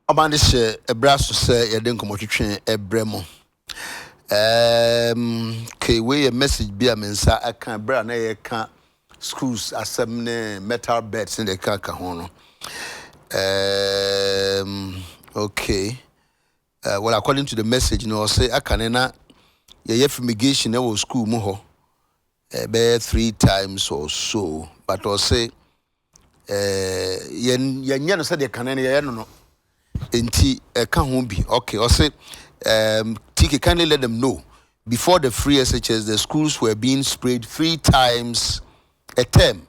Obandishe ebraso se yeden komotwetwe ebremo. Ke we a message bi a mensa aka bra na ye ka schools asem ne metal beds in the ka ho no. Okay. Well, according to the message, no say akane na ye fumigation na wo school mu ho. Be 3 times or so, but or say yen no say de kanene ye no. Enti can home be okay. Or say TK kindly let them know before the free SHS the schools were being sprayed 3 times a term,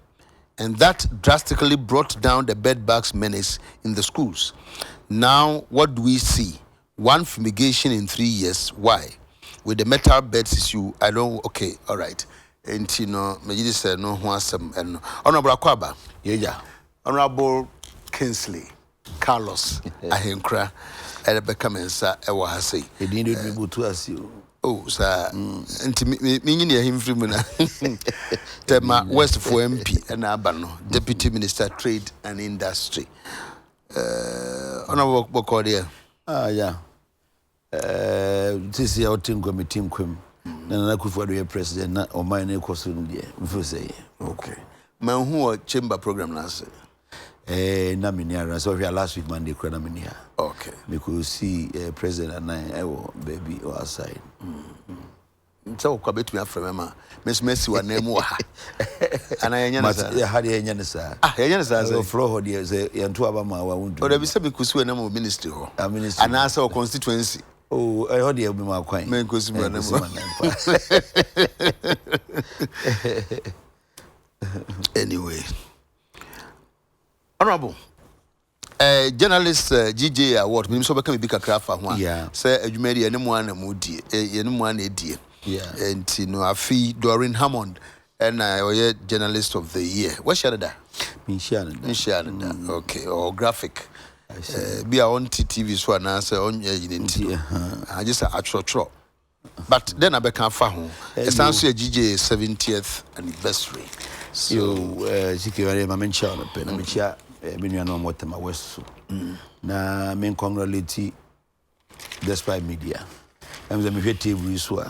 and that drastically brought down the bed bugs menace in the schools. Now what do we see? 1 fumigation in 3 years. Why? With the metal beds issue, I don't. Okay, all right. And you know, me say no who some and Honorable Akwaba, yeah, Honorable Kingsley Carlos Ahenkra Rebecca Mensa ewa ha sei e din de bi to asio oh sir enti me nyine him free mu na tema West for MP na aba no Deputy Minister Trade and Industry Honorable Bokodia yeah this is our team committee kwem na kufu do president na o man na ekoso ndie mfo say okay man who chamber program na say na miniara so we last week Monday kra na minia okay because see president and I will baby or outside so kwa betu ya frema messi wa nemu ha ana yenya na sa ya hadi yenya na sa yenya na sa so floor ho dey say yantu aba ma wa wundu o da bi se bikusu na mo ministry ho ministry ana sa constituency oh I heard you be ma kwan men kusu na mo anyway Honorable journalist GJ award me so be kan bi kakra fa ho a say adwumari ene mu ana mu die ene mu ana edie and no afi Doreen Hammond and I journalist of the year what share that me share that okay or graphic be on TV so na say on identity I just atro but then I be kan fa ho esanso GJ 70th anniversary so sikeware ma mencha no pe na mencha Binu no motema West na men congratulate despite media am the me TV so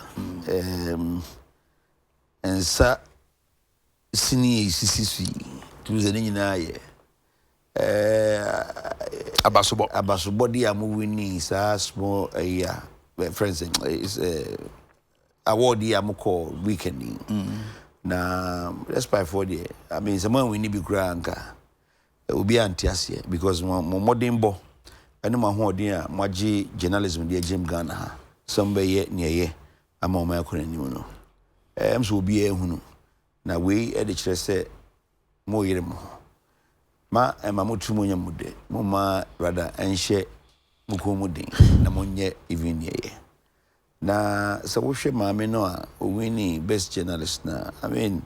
and sa sini sisi tu ze nyina ye abasobo dia mo wini sa small friends is award dia mo call weekend na despite for there I mean someone we need be granka obi antiasie because mo modern bo ene mo hoodin a moagi journalism de agem Ghana ha sombe ye ne ye ama o ma akonanim no so obi ehunu na we e de kire se mo yire mo ma ma motumo nyamude mo ma rather enhye bukomudin na monye even ye na so wo hwe ma me no a o wini best journalist na I mean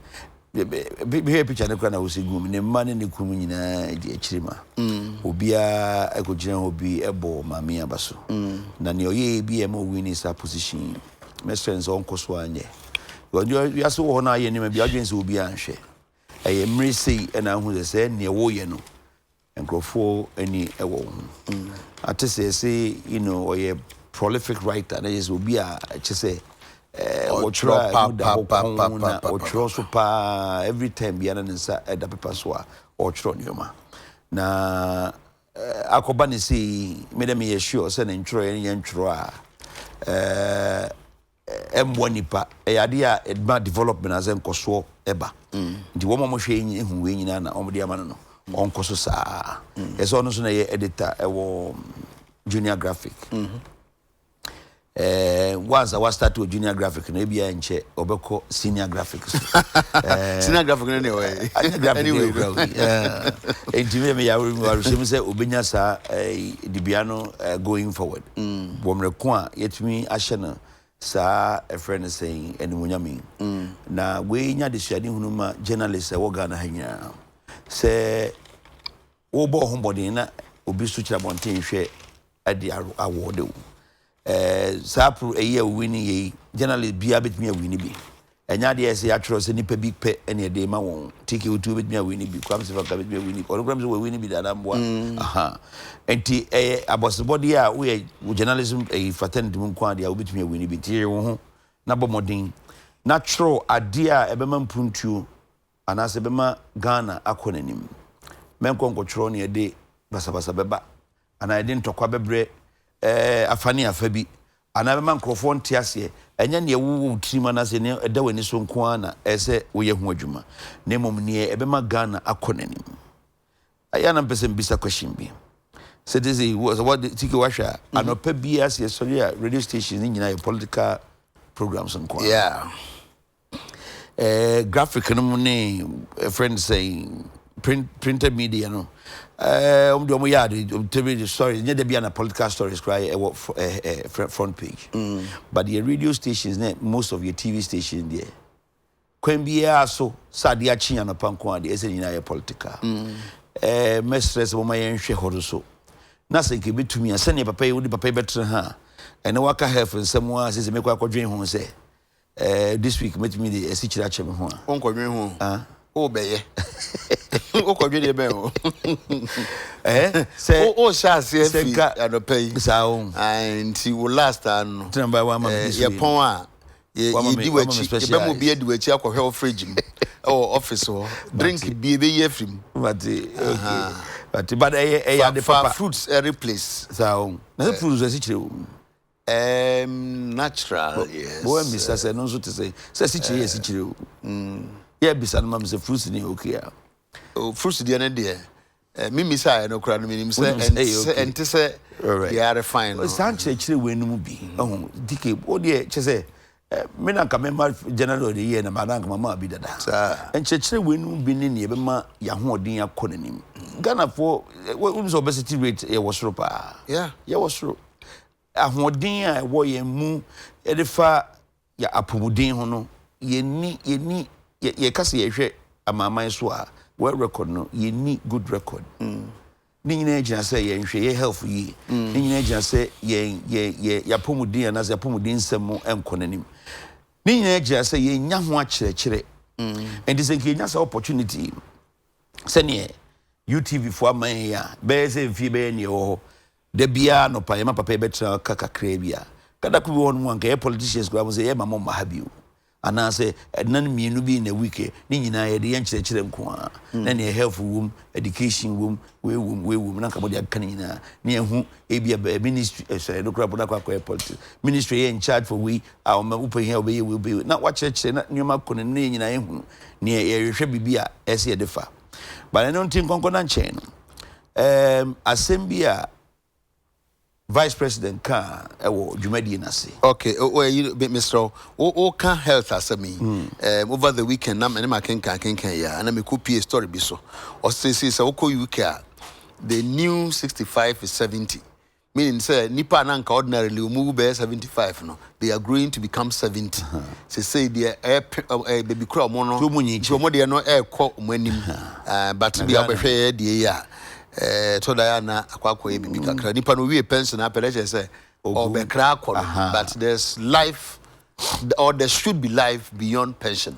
be picture na kwa na usigum ne mane ne kum nyina di akirima obia ekogina obi ebo mame abaso na ne oye bi e mo win sa position mestrens on koso anye you aso wo na ye ne ma bi adwense obi anhwe eye mrisi na hu se ne wo ye no enkrofo ani ewo atese say you know oye prolific writer na yes obi a chese every time biana nsa eda paper so a ochro nyoma na akoba ne say me dem ye sure say na ntro ye ntro a nipa yade a edma development as enkoso eba ndi wo mo hwe yin ehu we nyina na omde ama no onkoso saa eso no so na ye editor ewo junior graphic once I was start to junior graphic na bia nche obeko senior graphics senior graphic na ne way anyway enti me ya we say obenya sa di biano going forward bomreko a yetumi ahye na sa a friend saying enimunyame na we nya de suade hunuma journalist e wo Ghana hanya say wo bo hombodin na obi su kira bonten hwe ade award sapro eye winning ye journalist bia betimi awini bi enya de ese atwero se nipa bi pe ene de ma won tiki utu betumi awini bi kwam se faka betumi awini or kwam se we bi da mboa aha enti abosebody a we journalism fraternity mun kwa de a betumi awini bi tie wo ho na bomodin natural ade a ebema mpuntuo anase bema Ghana akonanim menko nkochro ne de basabasa beba ana de ntokwa bebre afani afabi ana bema nkrofo ntiase enya ne ewu utirima na se ne eda wani so nko ana ese wo ye ho adwuma ne mom ne ebema Ghana akonanim ayana mpese mbisa question bi so this is what tiki washa anopa bi as ye sorry radio station ni nyina political programs nko yeah graphic no ne friend saying printed media no do yard TV stories near be na political stories cry front page but the radio stations most of your TV stations there kwen bia so sadia chinya no panko ade ese nyina ye political mestres mo mayen hwe horo so na se ke betumi ase ne papa yi papa betre ha ene waka help nsem wa se mekwa akwadwen ho se this week metumi de esi kira chem ho a onkwadwen ho o beye o kwadwen de ben o say o sha se fi adopay sa o and he will last and number 1 man ye pon a ye di wachi ye be mo bia di wachi akohwe fridge o office ho drink bi be ye frim but okay but the papa fruits every place sa o na fruits esi kire o natural yes boy misa say no so to say si kire o yeah bisa no mam say fruits ni okay a fruits dey na dey me misa no kra no minim say ente say they are fine san kire we no bi dike o dey che say me na kamema general de ye na madanka mama bi dada kire we no bi ni be ma ya hoodin akonanim Ghana for obesity rate e was ropa yeah was ro ahoodin a wo ye mu e de fa ya apomudin ho no ye kase ye hwe amaman so a well record no ye ni good record ni nyina agina say ye hwe ye health yi ni nyina agina say ye apomudin ana say apomudin nsem enkonanim ni nyina agina say ye nya ho akyerekere and this is nya say opportunity say ne UTV for man ya be say fi be ne ho de bia no pa ye ma papa betra kakakra bia kada ku won mu anka politicians go am say ye mama mahabiu ana say nan mienu bi na week ni nyina ye de yenkyerekere nko a na ne health wom education wom we wom na ka body aka nyina ne ehu e bia ministry say no crap na kwa politics ministry in charge for we our upa here we be na wa kyerekere na nyoma ko ne nyina ehu ne ye hwehwe bibia ese ye defa but I don't think konkona nchen assembly Vice President ka ewo dwumadi na se okay you Mr. O can health as me over the weekend na me ma kenkan ya na me copy story bi so o say UK the new 65 is 70 meaning say nipa na nka ordinarily move be 75 no they are growing to become 70 say the baby kura mo no mo de no ko mo anim but be abehwe de ya to da na akwakwa e bibi kakra nipa no wie pension apeleche say obekra akọ but there's life or there should be life beyond pension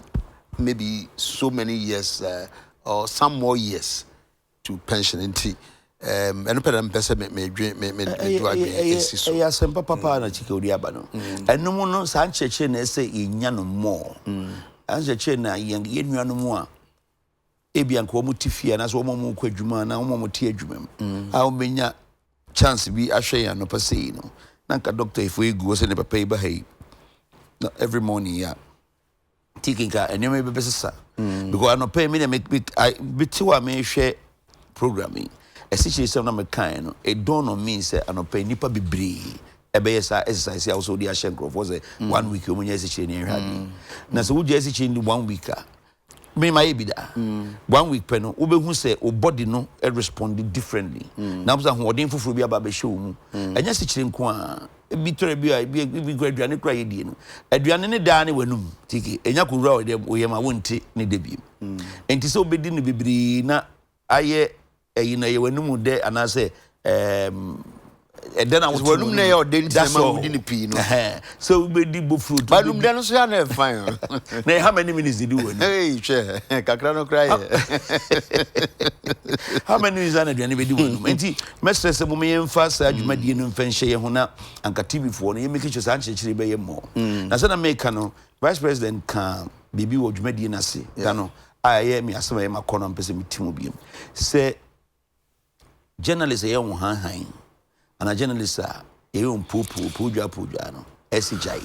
maybe so many years or some more years to pension nti eno pere mpese me do agree so ya sempa papa na chike odi aba no enum no san cheche na ese yenya no more an cheche na yenua no mu a ebia nko mo tifia na so mo ko adwuma na mo ti adwuma a o menya chance bi ahwe ya no pase no na nka doctor ifo egu se ne papa iba hai no every morning ya tikinga enema be besesa because no pay me na be tiwa me hwe programming essentially say na me kan no it don't on me say anopa nipa bebre ebe yesa exercise ya also dey ashen for say 1 week o munya essentially ni hwade na so wuje essentially 1 week me my bida 1 week pe no obehu say o body no respond differently na so hoden fufuru bi aba be hwe mu enya sikire nko a bi tore bi graduate kura yedie no aduane ne da ne wanum tiki enya kowura o yema wonte ne da bi enti so obedi ne bibiri na aye na ye wanum de anase then I was one day or didn't that's all. Didn't pee, no. So we did both fruit. But then so I fine. How many minutes did you do? Hey, chair, Cacrano cry. How many minutes are there? Anybody do? Menti, Master Samuel fast, you might be in Fenshire Hona and TV for you make it actually be more. As an American, Vice President can be what you made in a say. I am me as my corner and pessimism. Say, journalists are young high. And a journalist are young puja no SHI.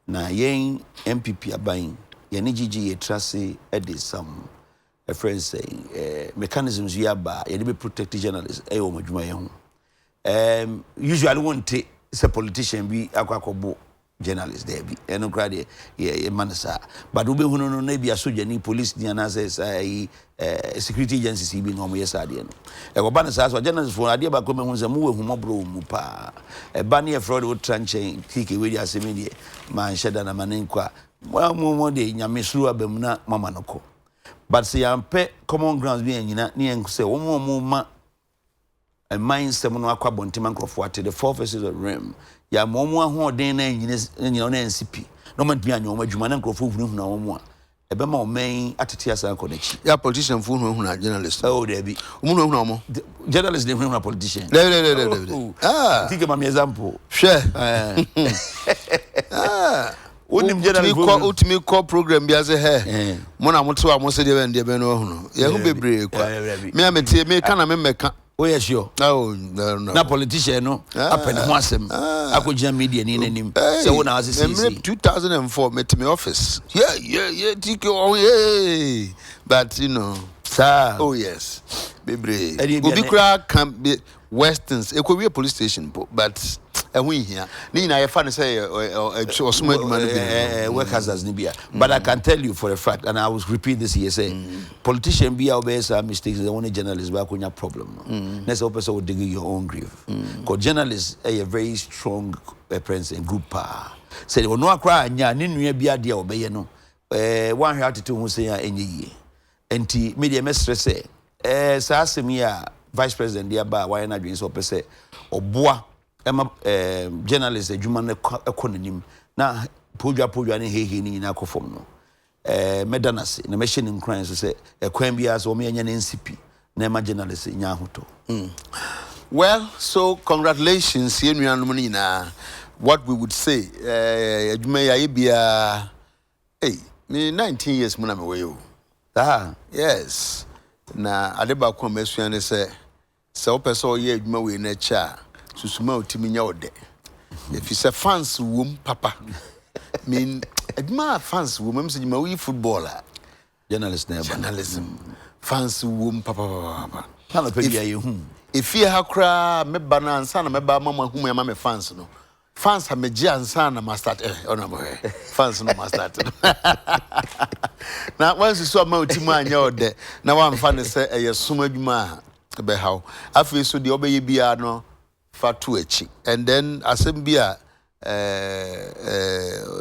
Na yen MPP abain yen GG trust edit some a friend saying mechanisms you ba yen be protect journalists e o madwuma yen usually won't take a politician be akwakobo journalist there be eno grade ye manasa but we be hunu no na bia soldier ni police ni anase security agencies be ngom yes ade no e go ba na so journalist for ade ba ko me hu se mu we hu mobro mu pa e ba na e fraud wo tranche kike we dia semi de man sheda na manen kwa mo de nyamesuru abam na mama noko but se yampe common grounds bi anyina ne en se wo mo ma a mindset no akwa bontima nkrofo ate the four faces of rim ya momo ahoden na anyina na NCP no man bia nyoma adwuma na nkrofo hunu na wo a ebe ma o men atete asa konechi ya politician fu hunu na journalist oh there be hunu mo journalist dey hunu na politician think ma me example share onim journalist ultimate call program bi ase he mo na mo to a mo se de be no hunu ye hu bebre kwa me amete me kana me meka oh yes sure oh no na politician no happen ho asem akogina media ni nanim say wo na asese 2004 met me office yeah tiki oh yeah but you know sir oh yes bebre obi kra can be westerns ekwe police station but here ni na ye fa no say osuma aduma no be workers as nibia but I can tell you for a fact and I will repeat this here say politician be obey some mistakes they want journalists ba konya problem no let's hope so dig your own grave because journalists are a very strong presence and group say we no akra anya ne nua bia de obey no one hwe atete hu say enye yie enti media mestre say sa asemi a vice president dia ba why na dwen so pese oboa ema journalist adwuma na ekononim na podwa ne hehe ni nyina akofom no medanase na machine nkran so say ekwan bia so me anya na NCP na ema journalist nya ahoto well so congratulations yenuanom nyina what we would say adwuma ya bia me 19 years mu na me we yes na adeba kwa mesua ne se opeso ye adwuma we na cha susuma otimi nya ode if you say fans wom papa mean adwuma fans wom am se ma we footballer journalist na journalism fans wom papa kana pe bia ye hu if you ha kra me bana ansa na me ba mama hu ya ma me fans no fans ha meji ansa na master ona mo fans no master na once so ma otimi anya ode na wa mfa ne se eye suma adwuma be how afi so de obeye bia no fatu echi and then asembia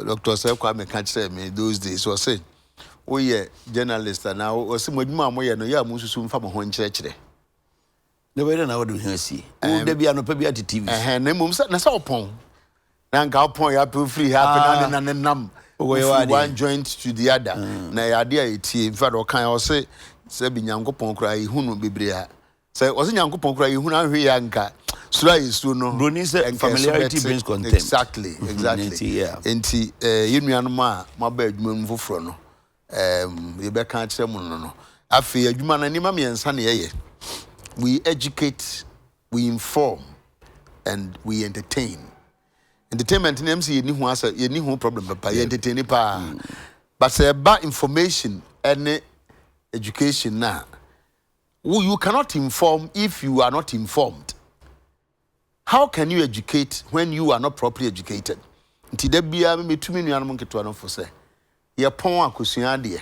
Dr. Sekwa me kan kire me those days so say we ye journalist na o se modwuma amoye no ya mususu mfa mo ho nkire the way na wodu hasi o de bia no pa bia ti TV na mum na sa opon na nka opon ya pe free happen na nam one joint to the other na ya de eti in fact o kan o se bi nyankopon kura ihunu bebrea say o se nyankopon kura ihunu ahwe ya nka sura yesu no broni say familiarity brings contempt exactly yeah enti yenuanom a maba adwuma mu foforo no ye be kan kire mu no afi adwuma na nima miensa na ye we educate we inform and we entertain entertainment name say ni hu asa ye ni hu problem papa ye entertain pa but say ba information and education na you cannot inform if you are not informed. How can you educate when you are not properly educated? Nti da bia me tumi nuanom nketo no fo se ye pon akosua de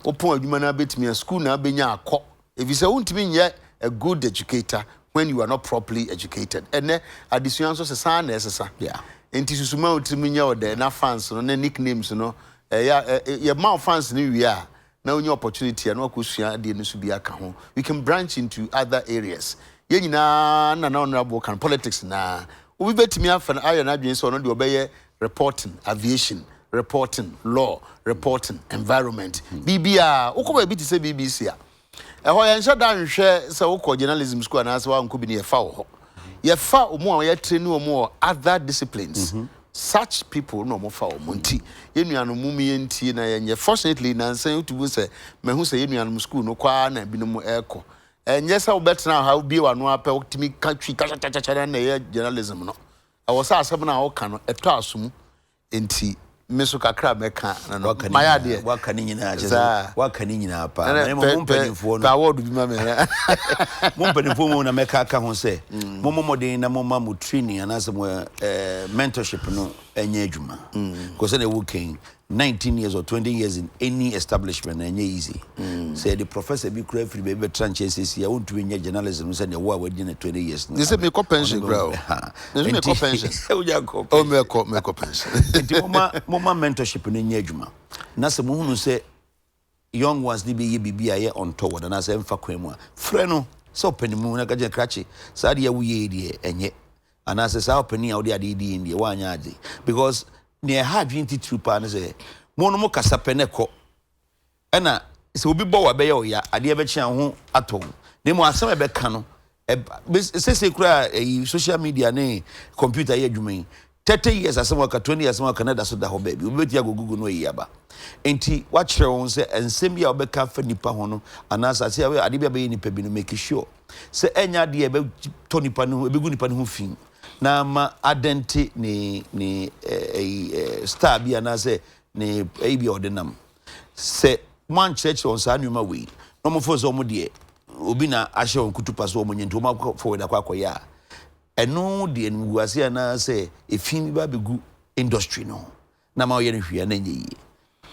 o pon adwuma na betimi school na benya akọ if you say untimi nye a good educator when you are not properly educated and addition so se san na esesa nti susuma utimi nye ode na fans no na nicknames no ye ma fans ni wi na onye opportunity na akosua de no so bi aka ho we can branch into other areas ye nyina na honorable can politics na we betimi afa aye na adwen so no de obeye reporting aviation reporting law reporting environment bibia ukoba bi ti se BBC a eho ye nhyɛ da nhwɛ se ukọ journalism school na ase wa nko bi ne ye fa wo ye fa omo a ye train omo other disciplines such people no mo fa omo nti ye nuanom mu ye nti na ye fortunately na nsan utubu se mehu se ye nuanom school no kwa na binom eko enye se obetena ha bi wa no apɛ otimi katwi kachachacha na ye journalism no awosa asɛm na wo ka no eto asum enti meso kakra meka na no maya de waka ni nyina aje waka ni nyina pa na mo mpanimfo no pa word bi ma me mo mpanimfo mo na meka aka ho se mo modern na mo ma mo training anase mo mentorship no enye adwuma because they working 19 years or 20 years in any establishment enye easy say the professor be cry free be tranches ya won't win journalism say the war within 20 years they say me ko pension grow they me ko pension oh me ko pension enti mo ma mentorship no enye adwuma na se mo hunu say young ones ni be ye bibia ye on toward na say mfa kwan mu a frɛ no so panimu na gaje krachi sa de ya wuye de enye ana say sa opani a wo de ade di ndi wa anya ade because ne ha dwinti trupa na say mo no mo kasa peneko ena se obi bo wa be ye oya ade be chia ho ato ne mo asem e be ka no se kura social media ne computer ye adwuma 30 years asem waka 20 years asem waka na da so da ho ba bi obeti agogugu no yi aba enti wa kire won se ensem ya obeka fa nipa ho no anasa se ade bia be nipa bi no make sure se enya de e be to nipa no e be gu nipa no ho fin na ma adenti ni star bi anase ni bi ordinam se man church on sa nwuma we no mo fo so mo de obi na ahye on kutupa so mo nyento ma forward akwakoya eno de enguase na say efin ba begu industry no na ma oyere hwia na nyi.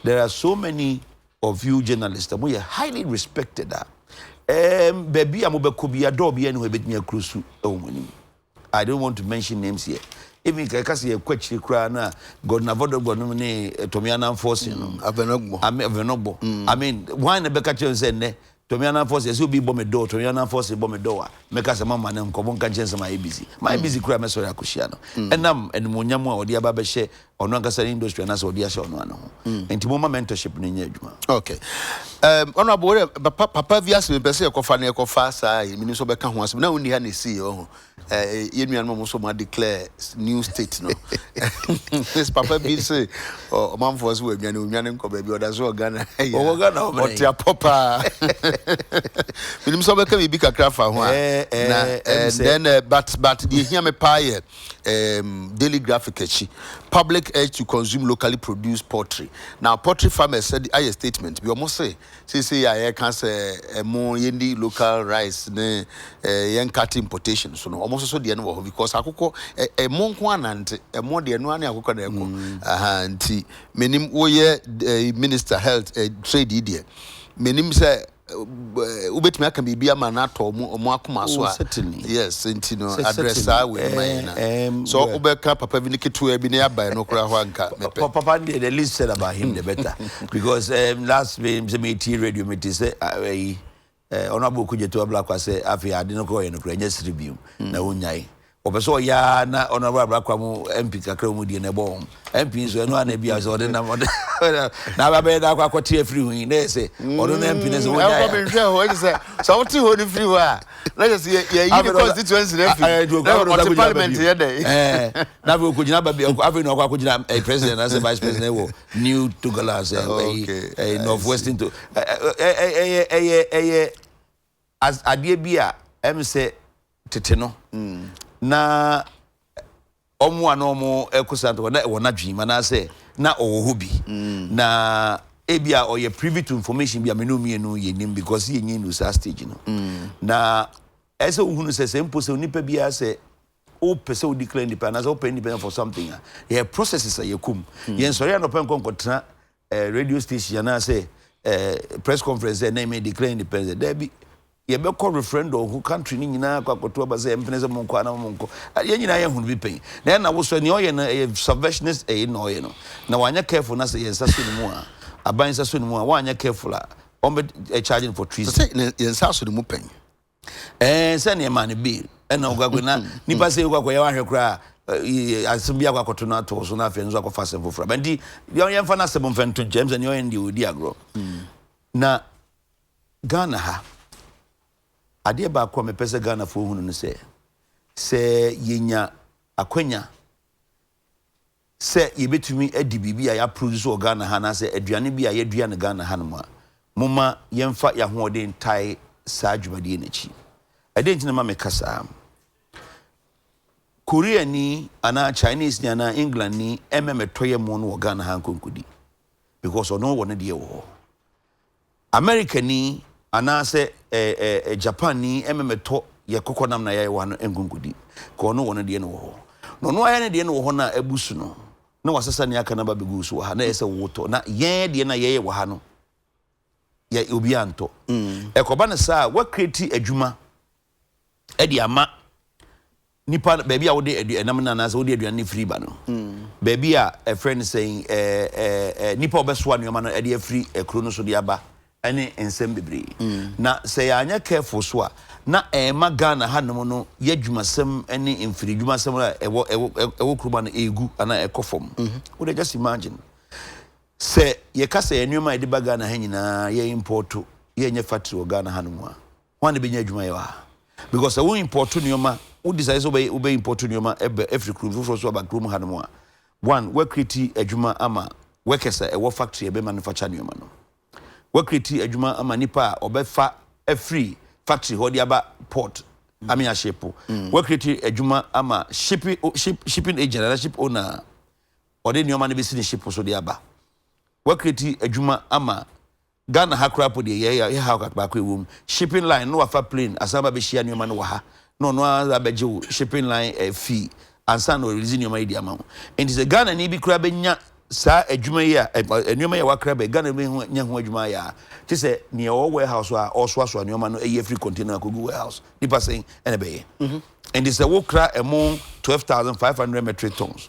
There are so many of you journalists we are highly respected baby amobeko bia do bia no ebetimi akrusu ewomani. I don't want to mention names here. Even kasi ye kwechiri kra na God na vodo God no ne Tomiana Force no Avenogbo I mean why na beka chen say ne Tomiana Force ye be bomb door Tomiana Force bomb door meka se mama ne nkobo nka chen se my busy kra me sorry akushia no enam enmunyam a odi aba be hye ono nkasa industry na so odi ahye ono ano enti mo mentorship no nya adwuma. Okay honorable papa vias me pese ekofa na ekofa sa mini so beka ho asem na woni ha na see ho ye nuan mo so ma declare new state no this papa bi say o man for us we nuan nko ba bi oda so Ghana o tia papa mini so beka bi kakra fa ho na then but the hear me pie daily graphic echi public urge to consume locally produced poultry. Now poultry farmers said I statement we almost say I can say more yendi local rice ne yen cat importation so no almost so the no because akoko monko anante more the no ani akoko na eko nti menim wo ye minister health trade idea menim say ubetimi aka bibia ma na to omo akoma so yes nti no address we mine so ubeka papa bi niketu bi na yabai no kura ho anka papa the least said about him the better because last meeting radio meeting say honorable kujeto black say afi ade no ko ye no kura nya review na wonyai obeso ya na honorable black mu MP kakra mu die na bo MP so no na bia so de na ba be da kwa tie free hu na say odo na MP na so wonya ya be hwe ho say so what ho ni free ho a na just ye yi constituency na free parliament ye dey na be ko gina ba be afi no kwa gina president as vice president wo new Togolas northwestern to as adie bia em say tete no na omo anomo ekusanto na wona dwima na say na owo bi na ebia oye privy to information bia menu mienu yenim because ye nyi no stage no na ese uhunu se mpo se onipa bia se o pese o declare independence o independent for something ye processes ye kum ye nsori anopa nkonkotena radio station na say press conference na me declare independence there be ye be call referendum who country ni nyina kwakoto aba say mpene se monko ana monko ye nyina ye hunu bi pen na wo so ni oye na subversionist no oye no na wanya careful na say ye nsa so ni mu a aban nsa so ni mu a wanya careful a on be charging for treason say ye nsa so ni mu pen Send your money bill. And no gaguna, nipa say go ya hwe kra asibia kwa koto na to so na afi nzo akọfa se foforo. But the young fan asem mfento James and you end odi agro. Na Ghana ha. Ade ba kwa me pese Ghana fo hunu no se yenya akwanya se yebetumi adi bibi a ya produce o Ghana ha na se aduane bi a yedua ne Ghana ha no ma moma yemfa ya hoɔden tai saa dwumade n'achi ade ntina ma me kasa Korea ni ana Chinese ni ana England ni toye mo no Ghana ha konkudi because ono won de wo America ni ana se Japan ni to ye kokonam na ye wo no enkonkudi ko ono won de no wo no aye ne de no wo na abusu no na wasesa ne aka na ba begu so ha na ese woto na ye de na ye wo ha no ye obi anto ekoba ne sa wa create adwuma e de ama nipa baby a wode enam na na so wode aduane free ba no baby a friend saying nipa obeso anuama no e de free ekro no so de aba ene ensem bebre na say anya careful so a na ma Ghana hanom no ye dwumasem ene emfiri dwumasem a ewo kruba no egu ana ekofom we just imagine say ye kasa enuama de ba Ghana ha nyina ye import ye nya factory o Ghana hanom a wan be nya adwuma ye wa because we import nuama we decide so be import nuama every crew for so about crew hanom a one we create adwuma ama workers e wo factory e be manufacture nuama no we create adwuma ama nipa obefa free factory ho dia ba port ami a ship we create adwuma ama shipping agent and ship owner or dey nuama ne be see ship so dia ba we create adwuma ama Ghana hakrapo de ye ha ba kwa ewum shipping line no afa plane asaba be hia nuama no wa ha no abeje shipping line fee ansa no release nuama idi ama and is a Ghana ni bi kra benya sa adwuma yi a nuama ya wakra be Ghana be nya ho adwuma ya ti se ne o warehouse a so nuama no free container akogu warehouse nipa saying ene be and is a wokra among 12,500 metric tons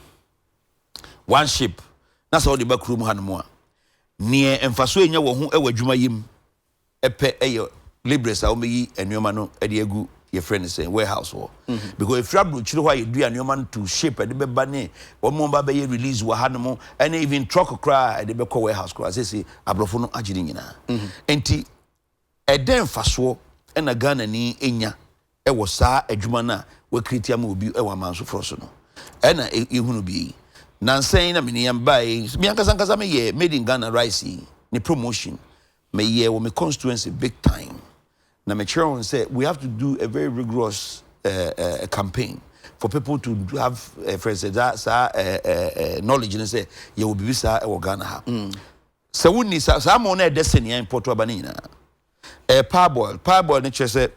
one ship na so de bakru mu hanmo a ne emfaso enya wo ho adwuma yim epe libres a o meyi nuama no de agu your friend is saying warehouse war because if you have chiro why you do an to shape and be bane one more be release wa hanmo and even truck cry and be warehouse cry say abrofo no agiri nyina enti eden faso na Ghana ni enya e wo saa adwuma na we create am obi e wa manso froso no e na ehunu bi na nsen na me yam bai me ankasa me ye made in Ghana rice ni promotion me ye wo me constituency big time. Now, my chairman said we have to do a very rigorous campaign for people to have, for instance, knowledge and say you will be visa or Ghana. So we need some on a destiny in Porto Banina. Parboil, nature said,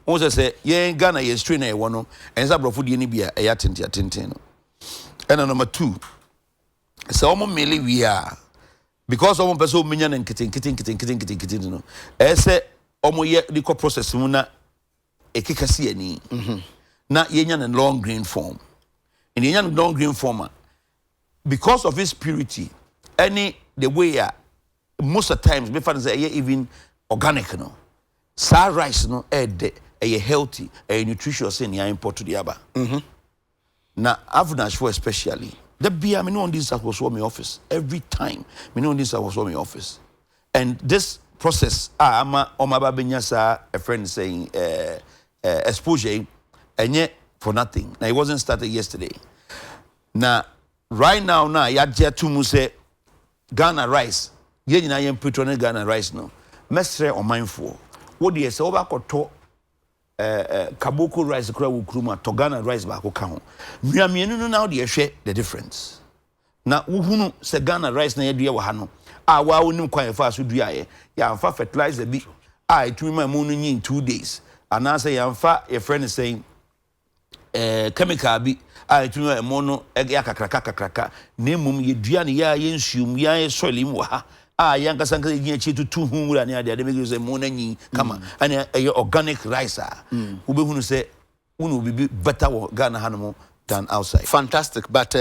also say, yeah, Ghana is trainer one, and some of food you need a yatin. And number two, so almost merely we are because someone person minion and kitting, no. I say, omo ye liquor process mu na ekekase ani na yenya na long green form in yenya long green form because of its purity any the way most of the times me find say even organic no sa rice no healthy nutritious in ya import to the aba na avnash for especially the beer me know this was for my office every time me know this was for my office and this process ama omaba benya sa a friend saying exposure enye for nothing now it wasn't started yesterday now right now ya tu mu say Ghana rice ye nyina yem petrol Ghana rice no mesre o mindful wo de say oba koto kaboko rice kura wo kruma to Ghana rice ba ko ka ho nuamienu no now de hwe the difference na wo hunu say Ghana rice na ye dua wa ha no wa onim kwan fa so dua ye ya amfa fertilizer bi it will my moon in 2 days and answer ya amfa your friend is saying chemical bi it will my mono ya kakraka na mum ye dua ne ya ye nsuum ya soil im wa ha ya nkasa yin achi tutu hu wura ne ade make say mono nyi kama and organic rice wo be hunu say unu bi better Ghana hanmo than outside fantastic but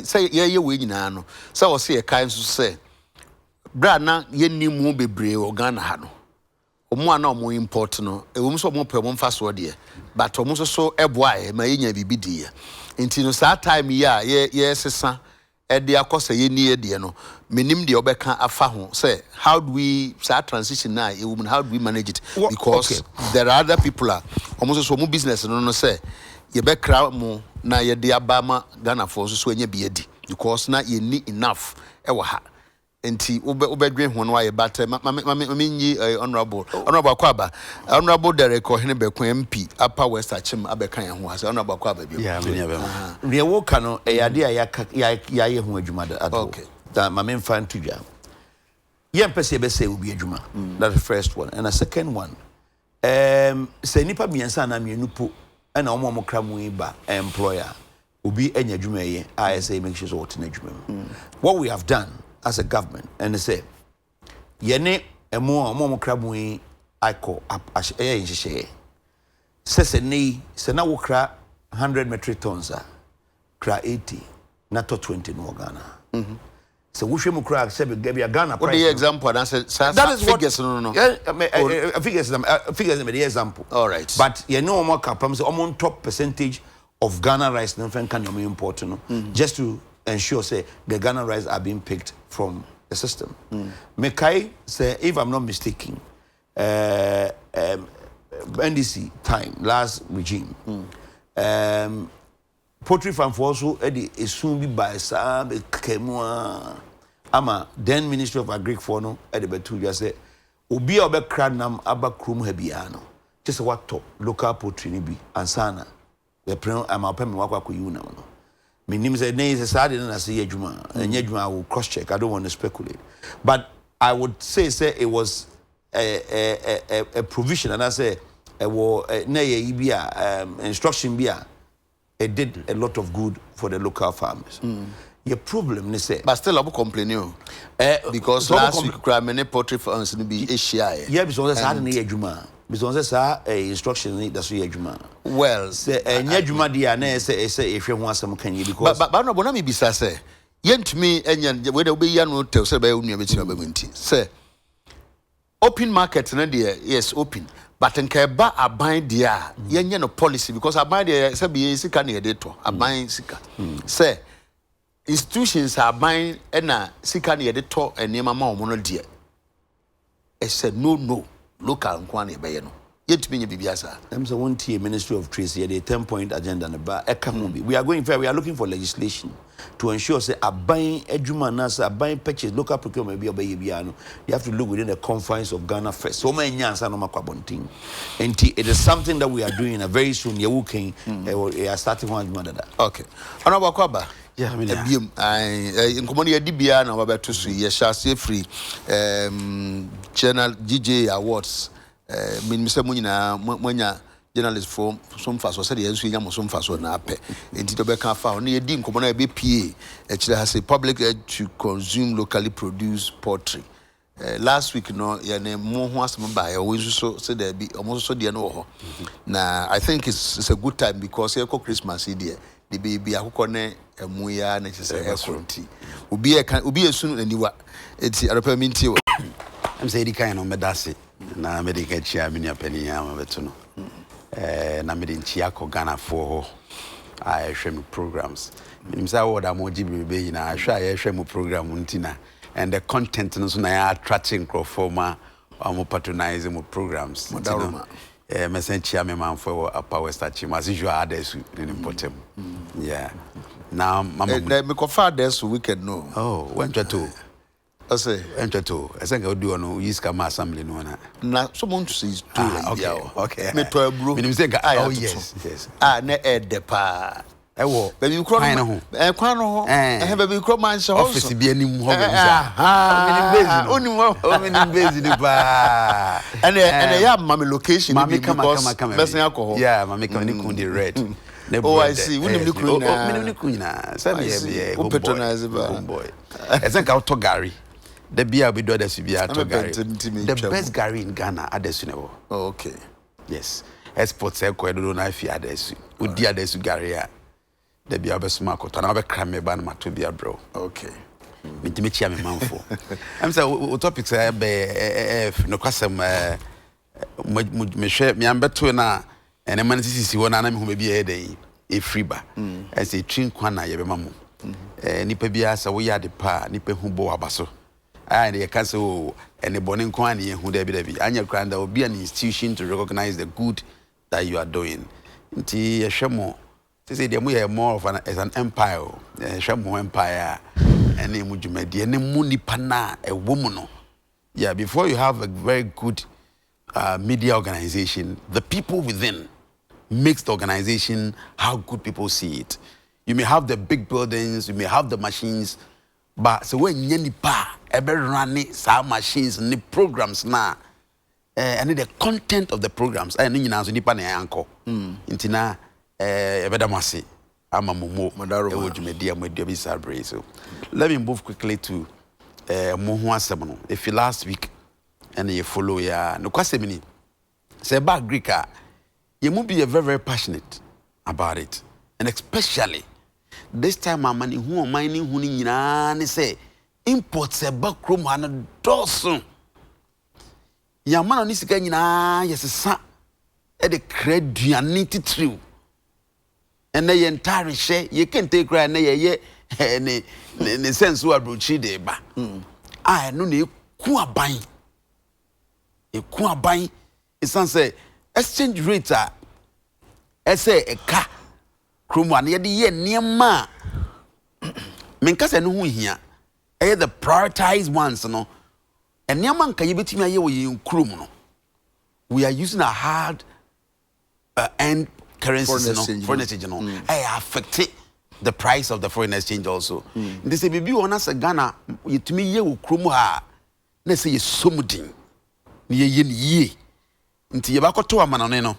say ye we nyina no say o say e kan so say bra na ye nimu bebre o Ghana ha no omo ana omo import no ewum so omo pe omo mfa so de but omo so eboae ma yenya bibi die nti no saa time ye sesa e de akosa ye ni de no menim de obeka afa ho say how do we start transition now ewum how do we manage it because there are other people omo so omo business no say ye be kra mo na ye de abama Ghana for so enya bi edi because na ye need enough e wa ha enti obedwen ho no aye but nyi honorable Akwaba honorable Derek Ohene Bekun MP Upper West Achim abeka yan ho ase honorable Akwaba bi yeah me ne wo ka no e ade a ya ye ho adwuma da okay that mame mfa ntudwa ye mpese be say obi adwuma that's the first one and the second one say nipa miensa na mienu po na omo kra mu ba employer obi enya adwuma ye I say make sure so what na adwuma what we have done as a government and they say yene omo kra mu I call up nhye se nei se na wo kra 100 metric tons kra 80 na to 20 no Ghana so we should crack say be a Ghana price. What the example and say that is figures no figures the example. All right. But you know more capam say on top percentage of Ghana rice no can you import no just to ensure say the Ghana rice are being picked from the system. Mekai say if I'm not mistaken NDC time last regime poultry farm for also is soon be by some kemua ama then Ministry of Agric for no at the betu just say obi obe kranam aba krum ha bia no just what top local poultry ni bi ansana the plan am apem wakwa koyu na no menim say nay say sad na say adwuma enya adwuma I will cross check I don't want to speculate but I would say it was a provision and I say na ye bia instruction bia it did a lot of good for the local farmers. Your problem is say, but still I'm complaining because last week many poultry farms in be Asia. Yeah, because I need adwuma. Because instruction need that's adwuma. Well, say adwuma dia na say if you want some can you because but no bona me bisa say yentumi enya we dey be ya no tell say be unu be tina be nti say open market na there yes open but nka eba aban dia yenye no policy because aban dia say be sika na dey to aban sika say institutions are buying na sika na dey to enema ma omo no dia e say no local nkwa na be ye no yetumi nye bibia sa them say one tier Ministry of Trade here the 10-point agenda na ba we are going fair we are looking for legislation to ensure say aban adwuma na say aban purchase local procurement be obey bia no you have to look within the confines of Ghana first so many nyansa no makwabontin and it is something that we are doing very soon ye wuken we are starting one adwuma dada okay ana bakwaba yeah me biem nkomoni ya dibia na wabeto so ye shase free channel GJ Awards min se munyina mwanya journalist for some faso said yensu nya mo some faso na ape enti to be kan fa no ye di nkomo na be pie e kire has a public to consume locally produced poultry last week no ye ne mo ho asem ba ye we so say there be omo so de no ho na I think it's a good time because here ko Christmas here the baby akoko ne emu ya na kise ekonti obi e sunu aniwa enti aropa minti I'm saying kind no medase na medical chia minia pani ya mabeto no na medi chia ko Ghana for I hwem programs minimsa wo da mo gibe yi na hwa ya hwem program ntina and the content no so na ya attracting crowdforma am patronizing mo programs mesen chia me man for Upper West Achim as usual others in important yeah now mama me ko fathers weekend no oh when to I say enter to I think I would do no use kama assembly no na someone to say to okay me to bro me say oh yes na de pa wo baby kro kwan no ho baby kro man she office bi anim ho ominim base ni pa and ya mama location be because person alcohol yeah mama come ni kun the red oh I see we ni kun say me who patronize boy I think I'll to Gary the beer be do that be to Gary the best Gary in Ghana adesu never oh okay yes exports e ko do na fi adesu odi adesu Gary a the beer be smart ko na be kram me ba na to beer bro okay me chia me manfo I'm say topics be no kwasem me share me ambeto na ene man sisi wona na me hu be bia dey e free ba as a train kwana ye be mamu nipa bia sa wo ya de pa nipa hu bo abaso and ye ka so ene bone kwana ye hu da bi anya kranda obi an institution to recognize the good that you are doing nti ye hwemo say dey mo ye more of an empire hwemo empire ene mu dwumadi ene mu nipa na e wo mu no. Yeah, before you have a very good media organization, the people within makes the organization how good people see it. You may have the big buildings, you may have the machines, but so when you nipa ever running some machines and the programs now, and the content of the programs, and you know, nipa ne anko. Intina ebedamasi ama mumo media bi. So let me move quickly to if you last week and you follow ya no kwasemi say about Greek you must be very, very passionate about it, and especially this time my money who mining who ni say imports a back room and dozen ya man on this guy yes sa e the credit and need true and the entire share you can take right na ye ne sense wa brochi de ba no ne ku aban isan say exchange rate say e ka kroma na ye de ye niema menka se no hu hia the prioritized ones no and niema nka ye betimi aye wo ye nkrom no we are using a hard end currency foreign exchange no affect the price of the foreign exchange also. They say, baby, on us a Ghana, you to me, you krumu ha. Let's say, something. Ye. Until you back to a manoneno.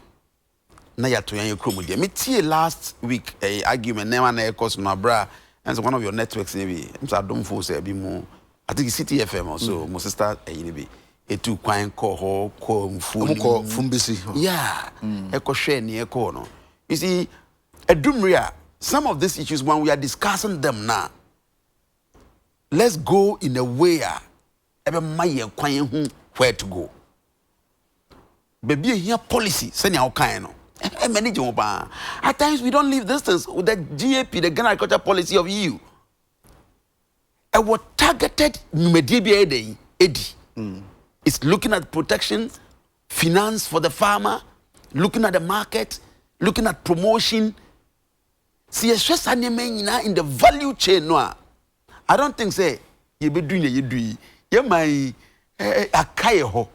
Na ya to yan krumu dia. Me tie last week a argument, never na cause no bra. And so one of your networks, maybe. I don't force a bit more. I think City FM also, my sister, a two quine call fumbisi. Yeah. Echo share near corner. You see, a dumria. Some of these issues, when we are discussing them now, let's go in a way where to go. Baby, here policy, send your kind. At times we don't leave distance with the GAP, the Ghana Agriculture Policy of EU. And what targeted it's looking at protection, finance for the farmer, looking at the market, looking at promotion. See, in the value chain, no. I don't think say you be doing you do. You my a kayeho.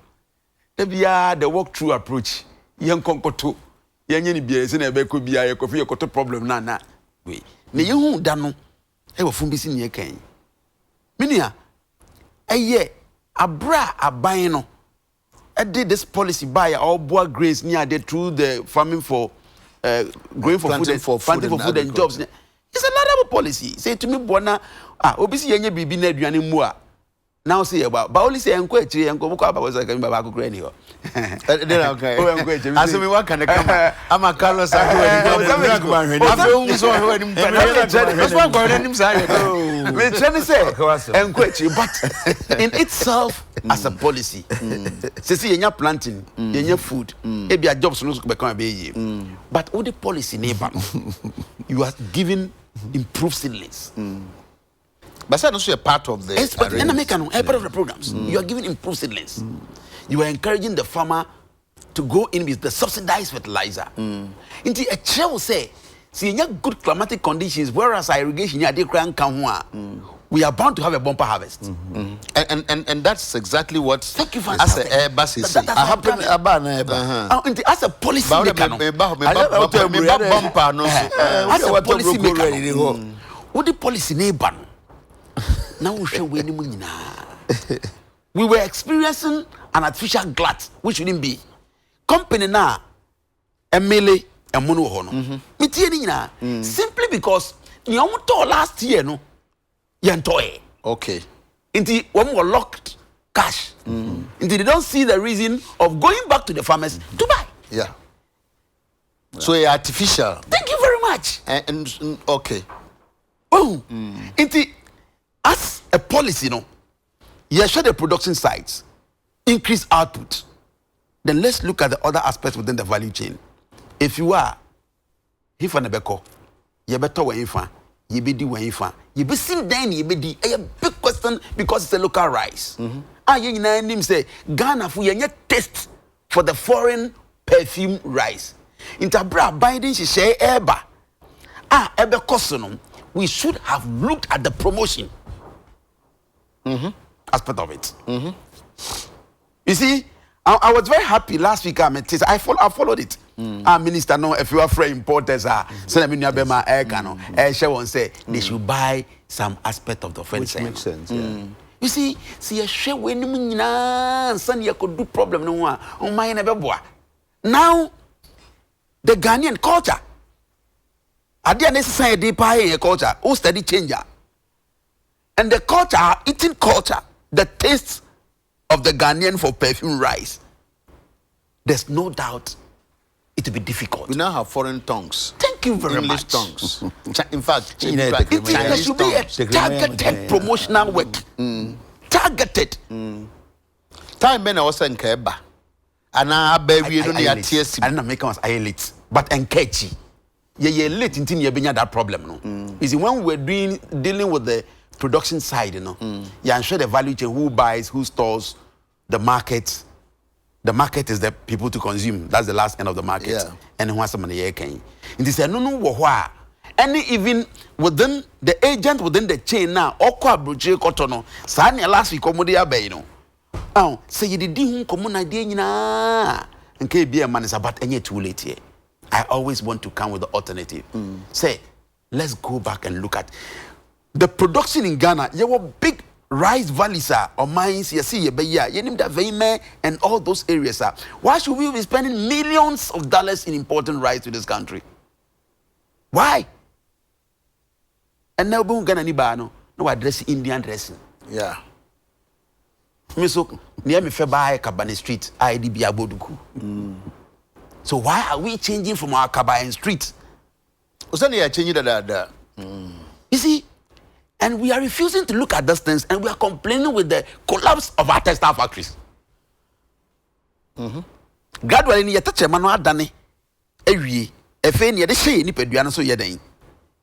The walk-through approach. Young concoto. Young any beers in a beco be a coffee a problem na. Wait. Ne you dano. Ever fumbis in your cane. Minia. A year a bra a bino. I did this policy by all bois grace near the through the farming for. Going for food and jobs. It's a laudable policy. Say to me, Bona, obviously, any baby need you anymore. Now say about, but only say I'm quite and go up. I was like, I'm about to granny. Okay. I said, what can I come? I'm a Carlos. But in itself, as a policy, see, you're planting, you're food, maybe a jobs no become a baby. But all the policy neighbor, you are giving improved seedlings. But that's also a part of the part of the programs. You are giving improved seedlings. You are encouraging the farmer to go in with the subsidized fertilizer. Into a chair will say, see, in your good climatic conditions, whereas irrigation, we are bound to have a bumper harvest. And that's exactly what thank you for as a Airbus is saying. I happen as a policy maker. What the policy neighbor? Now we show we were experiencing an artificial glut, which shouldn't be. Company now, a melee, a mono hono. Simply because you last year, no, yantoy. Okay. Until when we locked cash, until they don't see the reason of going back to the farmers to buy. Yeah. So artificial. Thank you very much. And okay. Oh, until as a policy, no, you share the production sites, increase output, then let's look at the other aspects within the value chain. If you are, if an ebeko, you better when you find, you be di when you find, you be seen then you be di. A big question because it's a local rice. You name say Ghana for your taste for the foreign perfume rice. Intabra Biden she share eba. Ebe kosono. We should have looked at the promotion aspect of it. You see, I was very happy last week. I followed it. Minister, no, if you are free importers, send me bema air cano. She won't say they should buy some aspect of the fence. Which makes sense. Yeah. You see a share when you son you could do problem no one on my never. Now the Ghanaian culture. I didn't necessarily deep a culture, who study changer. And the culture, eating culture, the taste of the Ghanaian for perfume rice. There's no doubt it will be difficult. We now have foreign tongues. Thank you very English much. tongues. In fact, There should be a targeted promotional work. Targeted. Time when I was in Keba. And I baby no near TSC. I don't make us elite. But enkechi. Ye late until you bring that problem. No. You see, when we're dealing with the production side, you know, you ensure the value chain, who buys, who stores, the market. The market is the people to consume. That's the last end of the market. Yeah. And who has some money can. And they say, no. Any even within the agent within the chain now, okwa broche kotono. Sani last week komodi abe, you know. Oh, say you did who common idea na. And can be a man is about any too late here. I always want to come with the alternative. Say, let's go back and look at the production in Ghana. You were big rice valleys or mines. You see, you name that Veime and all those areas. Why should we be spending millions of dollars in importing rice to this country? Why? And now, Ghana ni no address Indian dressing. Yeah. Me so near me Feba Kabane Street, IDB Aboduku. So why are we changing from our Kabane Street? Usani ya changing that. You see, and we are refusing to look at those things, and we are complaining with the collapse of our textile factories. Gradually, you touch a man or done every FA the shay ni peduana so yedin.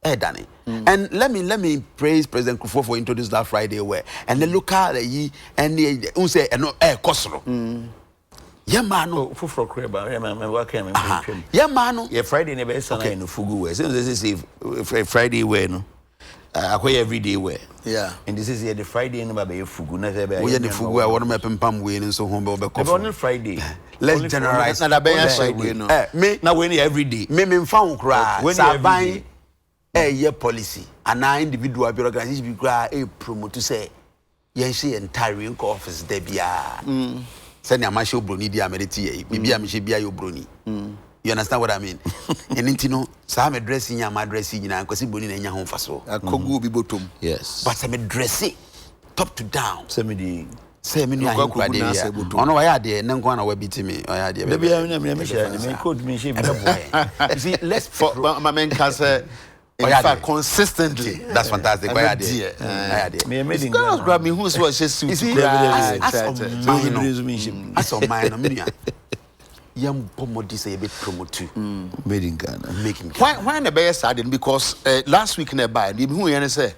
Dani. And let me praise President Kufuor for introducing that Friday where and the local and the unse and no kosoro. Yeah man, for creba. Yeah man, yeah Friday never Sunday no fugu we. Since this is Friday we no. Akwai everyday we. Yeah. And this is the Friday no be fugu na say be. We the fugu I want me pempam we so home be coffee. On Friday. Let's generalize. Na da ben we no. Me na we every day. Me mfa nkra. When every year policy and our individual organization be a promote say yen she entire office there bia send your masho broni dia mediti bibia me she bia yo broni you understand what I mean and intino sa me dressing ya ma dressing na kwasi broni na nya ho faso akogu bi botom yes but say me dressing top to down say me di say me no akwade ya ono wa ya de ne nko na wa biti me o ya de be bia me share me code me she be you see let's for my men can say in fact, consistently. That's fantastic. Why are they? It's not grab me who's what she's suit. As of mine, young Pomodi say a bit promote made in Ghana. Making why the best side because last week in a buy, who you say,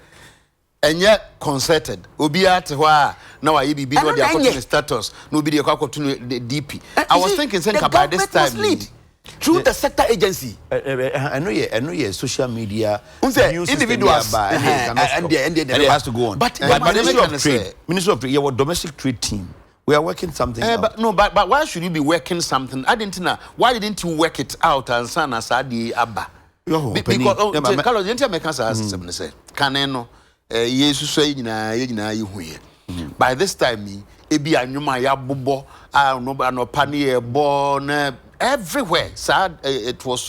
and yet concerted. Obiat why now I be no the status, nobody the DP. I was thinking, by this time. Lead. Through the sector agency. I know you social media. Individuals. And it has to go on. But Minister of Trade, your domestic trade team. We are working something out. But why should you be working something? I didn't know. Why didn't you work it out and sana sadi abba? Because Carlos didn't make us say. Caneno, Yesu say you by this time, ebi anyuma ya bobo, no panier born. Everywhere, sad. It was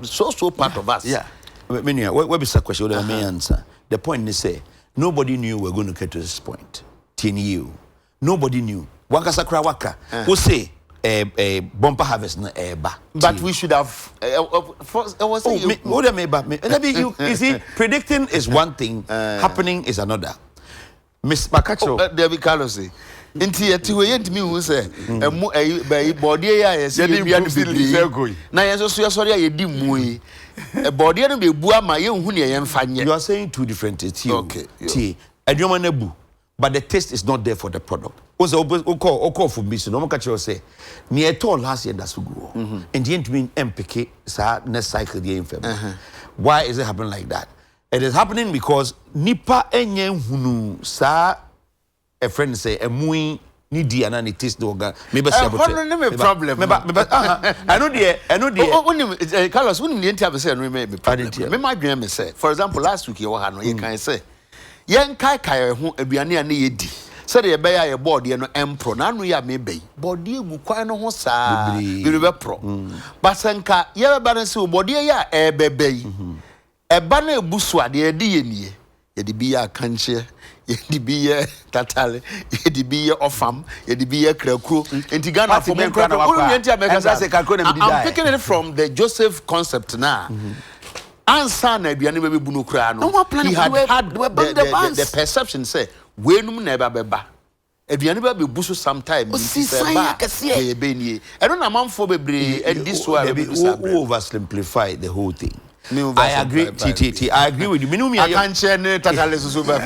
so part of us. Yeah. What is the question? What may answer? The point is, say nobody knew we were going to get to this point. 10 years. Nobody knew. Waka sakra waka. Who say a bumper harvest na eba. But we should have. You see, predicting is one thing. Happening is another. Miss Makacho. David Carlos. Nti yeti we yentimi hu se emu body ya yesi bia no bebre na yeso so yesori ayedi mu yi body no bebu ama ye hu ne ye mfa nye. You are saying two different things. Okay. Tea. Adwuma na bu, but the taste is not there for the product. Also call for business. No catch you say near to last year that's go. And the end mean MPK sa next cycle the infam. Why is it happening like that? It is happening because nipa enye hunu sa a friend say a mui ni di ana ni taste the organ maybe say about no problem I know there Carlos when the interview say no me problem me my dream me say for example last week you ha no you can say yen kai ho aduane ane ye di say the be ya board ye no empro na no ya me be board ye gu kwan no ho saa bi be pro but senka ye be ba no say board ye ya e be be eba na ebusu ade ye di ye nie ye di bi ya kanche ye di bi ye tatale ye di bi ye ofam ye di bi ye krakuro enti Ghana for me I'm picking it from the Joseph concept now. Ansa na aduane be bu no kra no he had the perception say wenum na eba beba aduane ba be bu so sometime say be nie e no na manfo bebre and this one oversimplify the whole thing. I agree, TTT. I agree with you. I can't share totally super.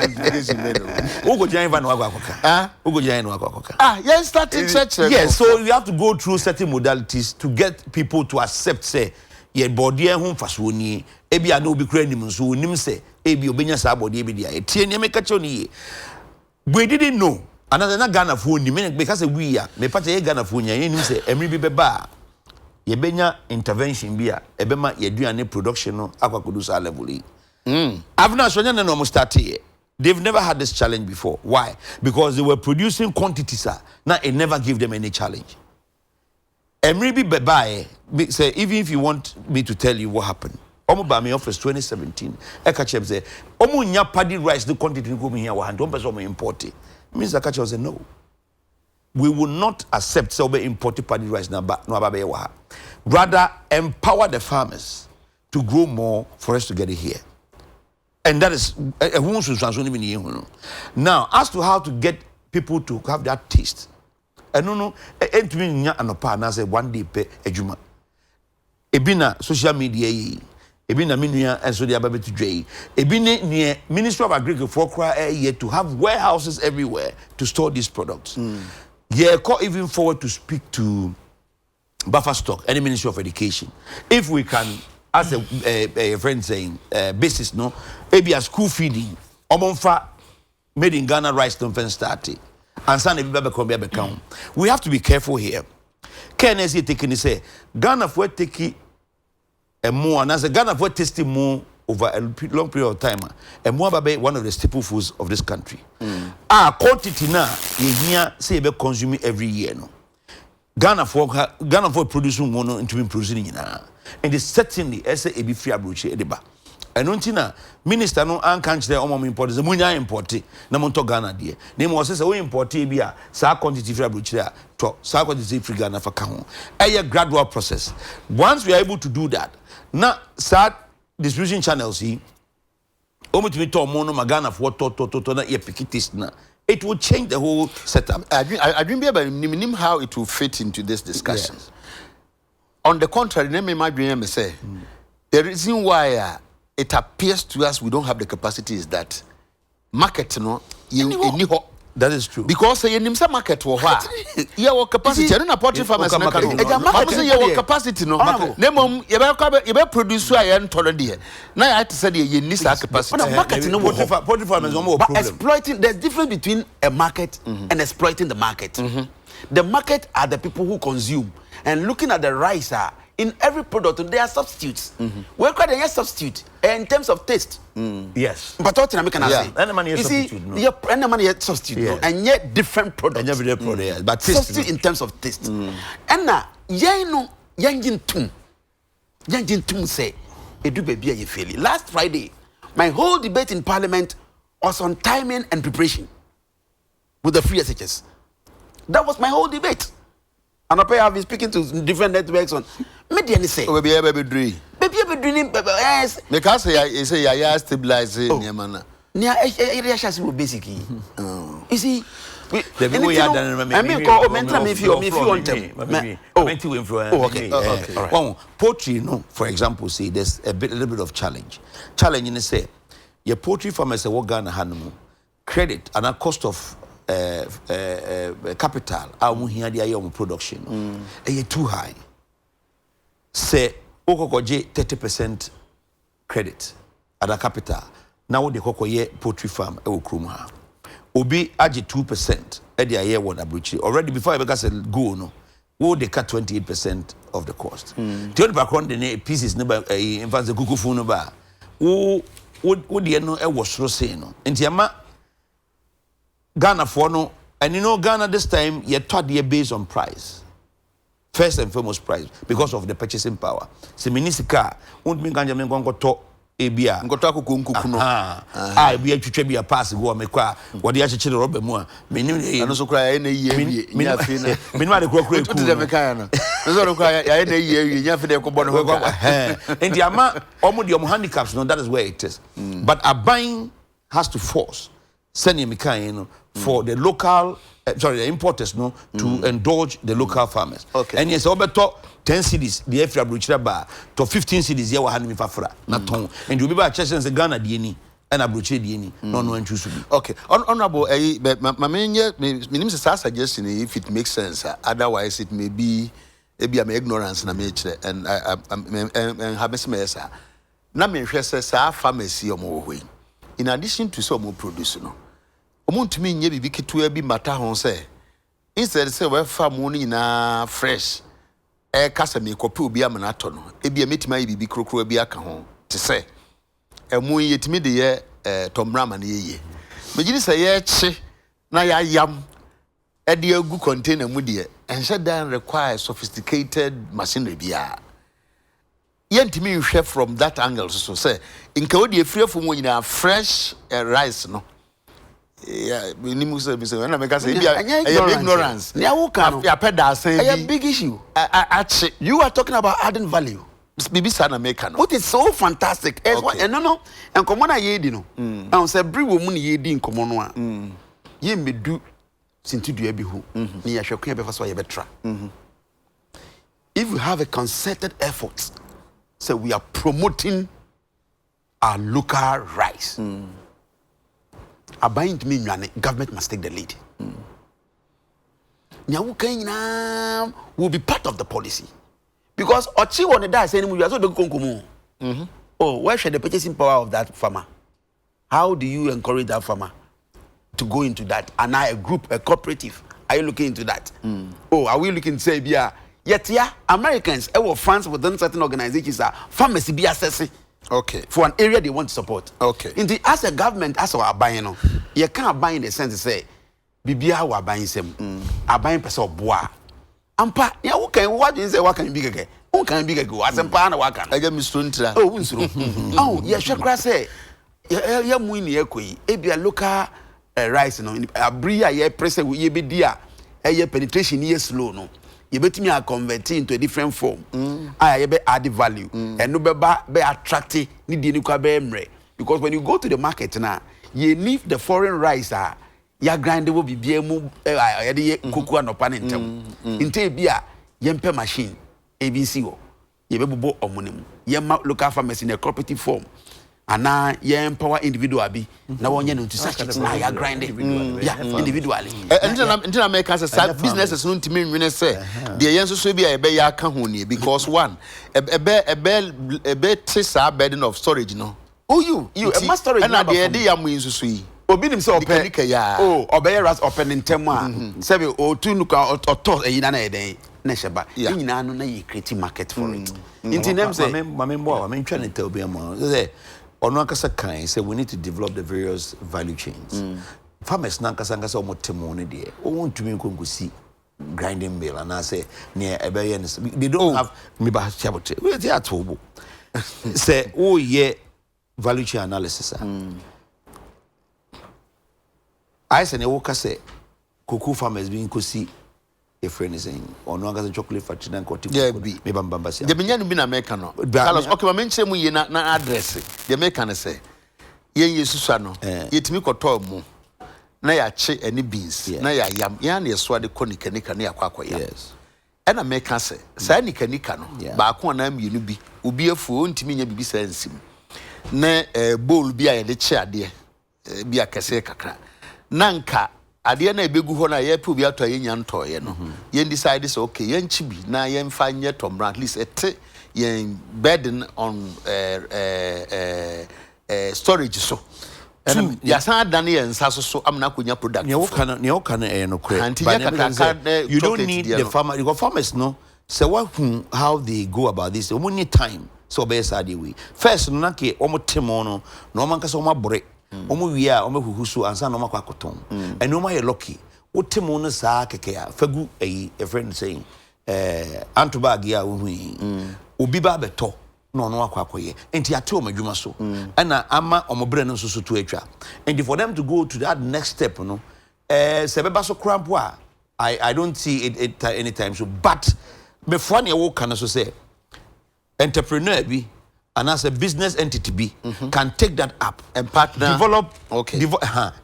Yes, starting church. Yes, so you have to go through certain modalities to get people to accept, say, your body and home fasuni, ebi I know be credible, so nim say, ebi obenya sa body ebi dia. Tiene me kachoni. We didn't know. Another na Ghana phone, because we are, me pata ye Ghana phone, ye nim say, emri be ba. Yebenya intervention bia ebema yeduane production no akwakodu sa level yi I've not shown no mo start here. They've never had this challenge before. Why? Because they were producing quantities now it never gave them any challenge. Emribi bebae say even if you want me to tell you what happened omo ba me office 2017 e ka chem say omo nya paddy rice the quantity go me here 100 person omo import it means the catcher say no. We will not accept selber imported paddy rice no ababe. Rather empower the farmers to grow more for us to get it here. And that is now as to how to get people to have that taste. I don't know say one day pay ejuma. Ebina social media ebina minua and so the ababe to dray. Ebina near Ministry of Agriculture for to have warehouses everywhere to store these products. Yeah, call even forward to speak to buffer stock, any Ministry of Education. If we can, as a friend saying, basis, no, maybe a school feeding, omonfa made in Ghana rice don't start it. And son become. We have to be careful here. Can I say taking say Ghana for taking a more and as a Ghana for tasting more over a long period of time, and more about one of the staple foods of this country. Quantity now, you say about consuming every year. No, Ghana for producing one into being producing and it's certainly as a be free abroach ediba. And until minister no can't there on import the munya imported Namonto Ghana dear. Name was says we import beer, sa quantity free abroach there, sa quantity free Ghana for Kaho. A gradual process. Once we are able to do that, now start distribution channels see Magana for it will change the whole setup. I dream about how it will fit into this discussion. Yes. On the contrary, my dream say the reason why it appears to us we don't have the capacity is that market that is true. Because you nimsa market wo ha. Yeah, what capacity? I don't know poultry farmers make no. Capacity no. Nemom you be produce so I already. Now I have to say you need that capacity. Market no poultry farmers no more problem. But exploiting, there's difference between a market and exploiting the market. The market are the people who consume, and looking at the rice in every product there are substitutes. We're quite a substitute in terms of taste. Yes. But what I can say? Any money is substitute. No? Any money is substitute, no? And yet different products. And every product, but taste substitute in terms of taste. And now, Yanjin Tum say, "Edu baby ye fail." Last Friday, my whole debate in Parliament was on timing and preparation with the free SHS. That was my whole debate. And I have been speaking to different networks on media and say, baby dream. Yes. Because say ya stabilize near mana. Near area basically. You see, The people you done. I mean, call mental if you want them. Okay. Poultry, for example, see, there's a little bit of challenge. Challenge in the say, your poultry farmers say what Ghana animal credit and a cost of capital. I here the production. Too high. Say, okokoje 30% credit at a capital. Now the kokoye poultry farm krumha. Obi aje 2% at the year one abruchi. Already before I began go no, they cut 28% of the cost. The only background the pieces number in fact the kuku phone number. Would you know was so say no. In Tiama Ghana for no, and Ghana this time you taught the based on price. First and foremost price because of the purchasing power. Se minisika won't mean ganja men go to ebia ngoto akoko nkuku no ebia twetwa bia pass go mekwa wode ya chechire robe mu a menim ano so kra ya na yi awie nya fe na menim ade kra ku tu de meka ya no so kra ya na yi awie nya fe de ko bono ho and ama omo de omo handicaps no that is where it is but a buying has to force send him kind for the local the importers to indulge the local farmers. Okay. And yes, over 10 cities, the Efra Bruchra bar to 15 cities, you will hand me fafra, not tongue. And you'll be by churches and Ghana DNA and a Bruche DNA, no one choose to be. Okay. Honorable, my main minimum suggestion if it makes sense. Otherwise, it may be my ignorance and have a na me hwese sa pharmacy omo in addition to some produce no omontumi nye bibi ketua bi mata ho se instead say we farm money na fresh kasa me kopi obi amana to no ebia metima yi bibi krokro bi aka ho te se emu yetimi de ye tomrama na yeye megini se ye che na ya yam e de agu container mu de enhye dan require sophisticated machinery bia yentimi nhwe from that angle so say inka wo de afriafo mu nyina fresh rice no yeah, we need to say when I make us say ignorance. Yeah, a big issue. You are talking about adding value. Bibi sana make no. What is so fantastic? Okay. No. And come on, I yedi no. And say bring woman yedi in come on. Ye me do since do ebi who. Ni ya shokun be so ye betra. If we have a concerted effort, so we are promoting our local rice. Abiding to me, government must take the lead. Nyawuka will be part of the policy. Because Ochi on the die saying we are so the oh, where should the purchasing power of that farmer? How do you encourage that farmer to go into that? And now a group, a cooperative, are you looking into that? Oh, are we looking to say, yet, Americans, France within certain organizations are farmers be assessing. Okay. For an area they want to support. Okay. Indeed, as a government, as our buying, you can't buy in the sense to say, Bibia wa buying some, are buying person bois. Ampa, yeah, okay, what do you say? What can be again? Who can be go? As a pan, what can I get Miss Tuntra? Oh, yeah, Shakra say, yeah, Mwini Equi, a local rice, a bria, yeah, present with ye be dear, a penetration year slow, no. You bet me convert into a different form. I be add value and no be attractive ni di nuka be emre because when you go to the market now you leave the foreign rice ya grind will be biemu ye kuku no pan ntem inte bia yempe machine abc o ye be bobo omonem ye local farmers in a cooperative form and ye empower individual bi na wonye no to such it na ya grind individually until America say businesses no ntimi nwene say de yenso so bia ye be ya ka ho ne because one a be tisa burden of storage no you a master storage na de de ya mu insusu yi obi nim say obey ras open ntem a say be o tu nuka oto eyina na eden na sheba nyina no na ye create market for it into them say mame try to tell be am say ono akasa kan say we need to develop the various value chains farmers na akasa omotemo ne de o wontumi nkonkosi grinding mill and I say near they don't have me ba chabote we dey at obo say oh yeah value chain analysis I say ne wo ka say cocoa farmers being kosi a friend is saying or no gas chocolate factory na ko me bamba say de benya no bi na America no Carlos okay ma menche mu ye na address de America ne say ye yesusa no yetimi koto mu na ya che any beans na ya yam ya na yeso ade ko nikanika na yakwa yam yes ena meka se sa nikanika no ba ko na mienu bi obi afu ontimi nya bibi sa nsim na bowl bi a ye de che ade bi akese kakra nanka ade na ebegu ho na ye pe obi ato anya ntoye no ye decide say okay ye nchi bi na ye mfa nye tomra at least ete ye burden on storage so ya san dan ye nsa so amna konya product ne wo kana no kre but you don't need the farmer you got farmers no so what how they go about this we need time so be sade we first no na ke omo temo no no omo nkasa omo abore omo wi a omo huhusu ansa no makwa koton eno ma ye lucky wo temo no saa keke ya fagu a friend saying antobag ya wo hui obi ba beto no akwakoye enti ate omadwuma so ana ama omobre no so to atwa and for them to go to that next step no sebeba so crampo I don't see it anytime so but me fane wo kana so say entrepreneur bi and as a business entity be can take that up and partner develop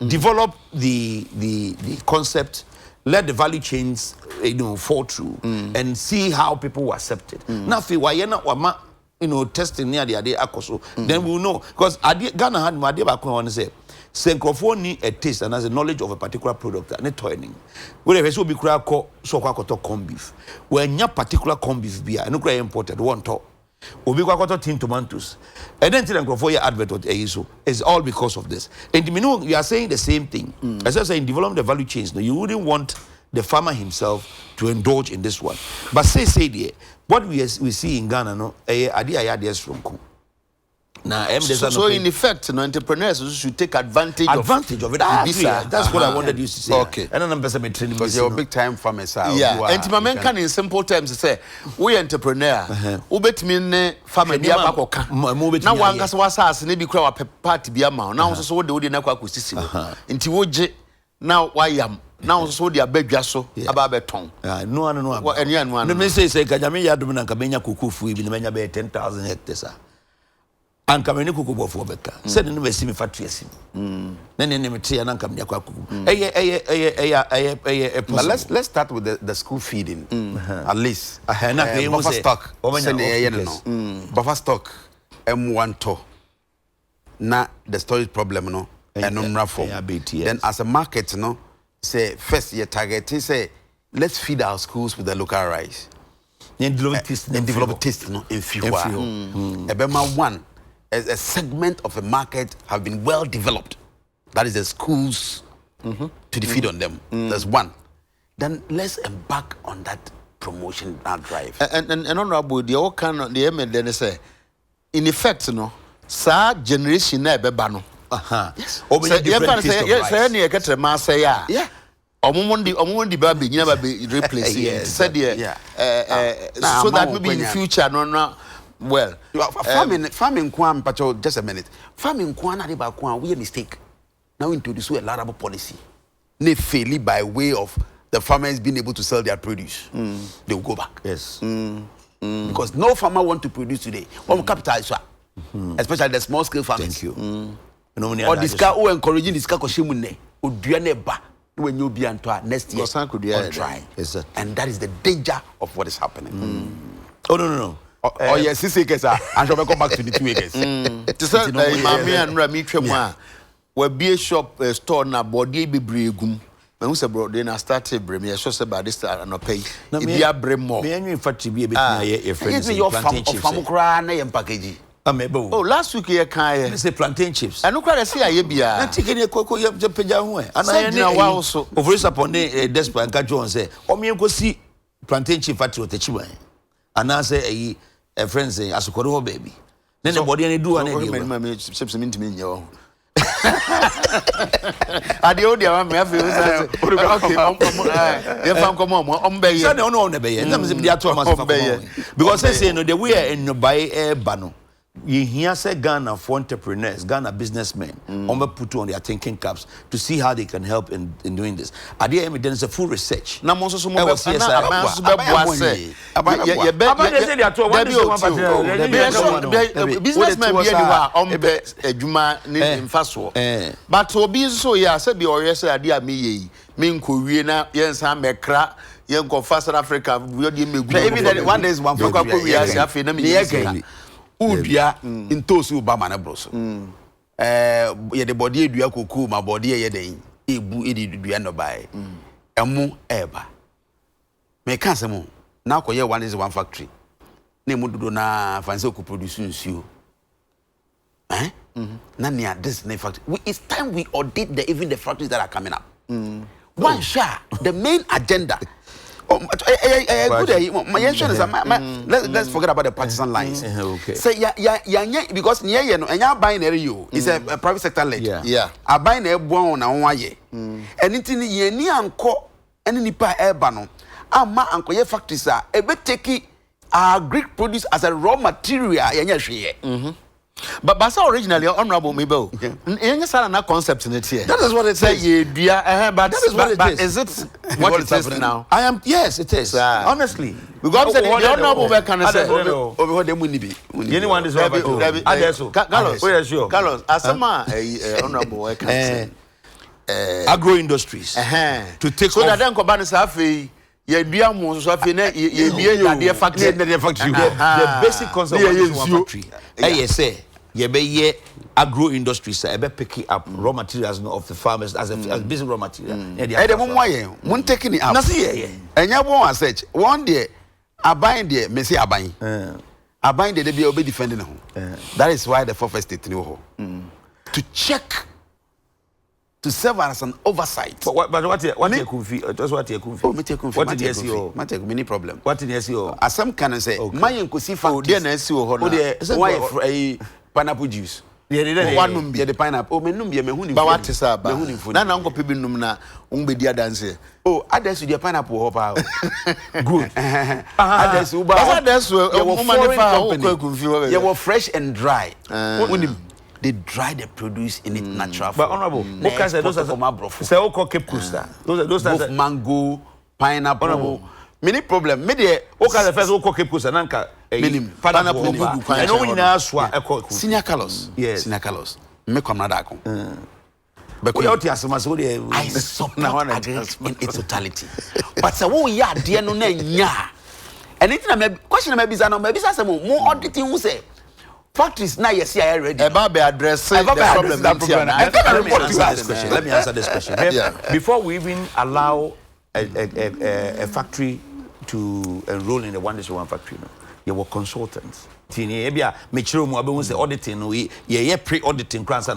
develop the concept, let the value chains fall through and see how people will accept it. Now fi why na testing near the idea akoso then we will know because Ghana had my idea back when I say Senkrofo ni a taste and has a knowledge of a particular product and a toining. Whatever so be kura ko so kwa koto corn beef. When nya particular corn beef beer no kura imported one to obi kwa koto tin tomatoes. And then Senkrofo ya advert so it's all because of this. And you are saying the same thing. As I say in developing the value chains, no, you wouldn't want the farmer himself to indulge in this one. But say there, what we see in Ghana no idea from now, so in effect, no entrepreneurs should take advantage of it. That's what I wanted you to say. Okay. And then I'm training because you're big time farmers. Yeah. And my man can in simple terms say, we entrepreneur, ubet me farmer be abakoka. Now one gas was us ne bi kura party be ama. Now so the na kwa kusisi. Nti woje now why am now so the abedwa so aba beton. No. Enya no. No me say kajame ya dum na kamenya kukufu ibi na menya be 10,000 hectares. And kameni kukubo for beka said no be simi factory asim na ne mete ya na kam dia kwa kuku but let's start with the school feeding at least buffer stock buffer stock M1 to na the storage problem no and from then as a market no say first your target say let's feed our schools with the local rice and develop taste no in fuel ebema one a segment of a market have been well developed. That is the schools to feed on them. That's one. Then let's embark on that promotion, that drive. And honorable, the all kind of the then say, in effect, no, sa generation na beba no. Yes. Yeah. Omundi baby, you never be replaced. Said so that maybe in future no. Well, farming kwan pacho just a minute. Farming kwan na ba kwan we a mistake. Now introduce a larable policy. Ne fairly by way of the farmers being able to sell their produce. They will go back. Yes. Because no farmer want to produce today. Capital especially the small scale farmers. Thank you. Or this guy who encouraging this guy koshimune oduane ba when you be anto next year. Try. And that is the danger of what is happening. Oh no. Oh yes, 6 acres. And shall come back to the 2 acres. To say Mami and Rami Chemwa, where be a shop store na body be bregum. When we say bro, then I started bring me. I should say about this and not pay. Be a bring more. Me in fact to be a bit near friends. Your farm and package. Oh, last week you can't say plantain chips. I know quite a see I be a taking a cocoa you have to pay down. And I know also over upon a desperate and catch on say, oh, me go see plantain chip factory at the Chiba. And I say a friend say as a corro baby. Then the body and do an enemy chips into me. Yo, I the audio I have because they say no the way in no buy air bano. you hear say Ghana for entrepreneurs, Ghana businessmen, put on their thinking caps to see how they can help in doing this. At the end, there is a full research. Na monso so mo businessmen be anywhere ombe adwuma ne mfaso. But obi so ya say be oyese ade a me yi me nkowie na yensa mekra yenko South Africa we dey megu. Even that one day is one for we are say na me Udua intosu Obama na broso. Ye de body edua koku ma body ye den ebu edi dua no bai. Emu eba. Me kan se mo na koye one is one factory. Na emu dodo na fancy ko produce nsuo. Na near this na factory. It's time we audit even the factories that are coming up. One shot the main agenda. Let's forget about the partisan lines. Okay. So because near no binary you is a private sector led. Yeah. A binary born na one year. And anything ye ni anko any nipa ebano. Ama anko ye factories are ebe take our Greek produce as a raw material yenya hwe. But so originally, Honorable Mabel, na concept in it here. That is what it says. But that is what it is it what it is now? I am, yes, it is. Honestly. Because the Honorable can say, anyone is Carlos, Asama, Honorable can say, agro industries to take so that then Kobani Safi. The basic concept of one factory. Say, ye agro industries picking up raw materials of the farmers as basic raw material. One taking it up. And you won't search one day. I bind there, me say I bind. I bind there, they be defending home. That is why the fourth state to check. To serve as an oversight. But what you confused? That's what you confused. Oh, me take confused. What is SEO? Me take many problem. What is SEO? As some can say, my incusi factories. Oh, dear SEO. Oh, dear. Why a pineapple juice? One the pineapple. Oh, me num be me huni. But what is up? Na na unko pibi num na umbe dia dance. Oh, others with the pineapple hopper. Good. Others uba. Others you were fresh and dry. They dry the produce in its natural form. But honorable, those are say Cape Costa. Those are mango, pineapple. Many problem. Me the first Cape Costa nanka. Pineapple. And no one else Senior Carlos. Yes. Senior Carlos. Me come na da ko. But we out here so much. I support agriculture in its totality. But say wo ya de no na nya. And it na question na maybe say more auditing who say factories now you see are ready. About the address the problem. Let me answer this question. Before we even allow a factory to enroll in the one factory, you were consultants. Because auditing, pre-auditing because do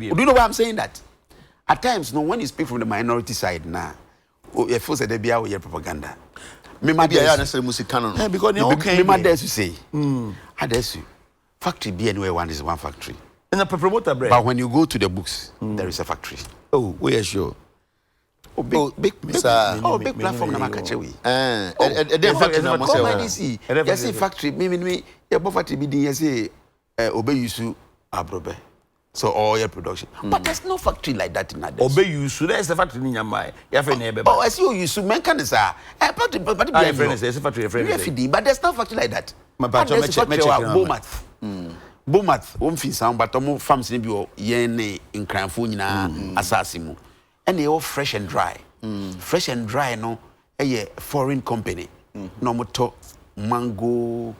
you know why I'm saying that? At times, no, when you speak from the minority side now, it feels that they be our propaganda. Because me dare to say, I dare you. Factory be anywhere one is one factory. And a promoter bread. But when you go to the books, there is a factory. Oh, we are sure. Oh, big platform na makachewi. Yes, factory. Me, your factory be yes, obey you su abrobe. So oil production. But there's no factory like that in Adekye. Obey you su. There's a factory in Yamai. Oh, I see you su. Men can say. Factory, but there's a factory. But there's no factory like that. Bomath, won't feel sound, but more farms in bio yene in Cranfuna assassin. And they all fresh and dry. Fresh and dry, no, a foreign company. No more mango,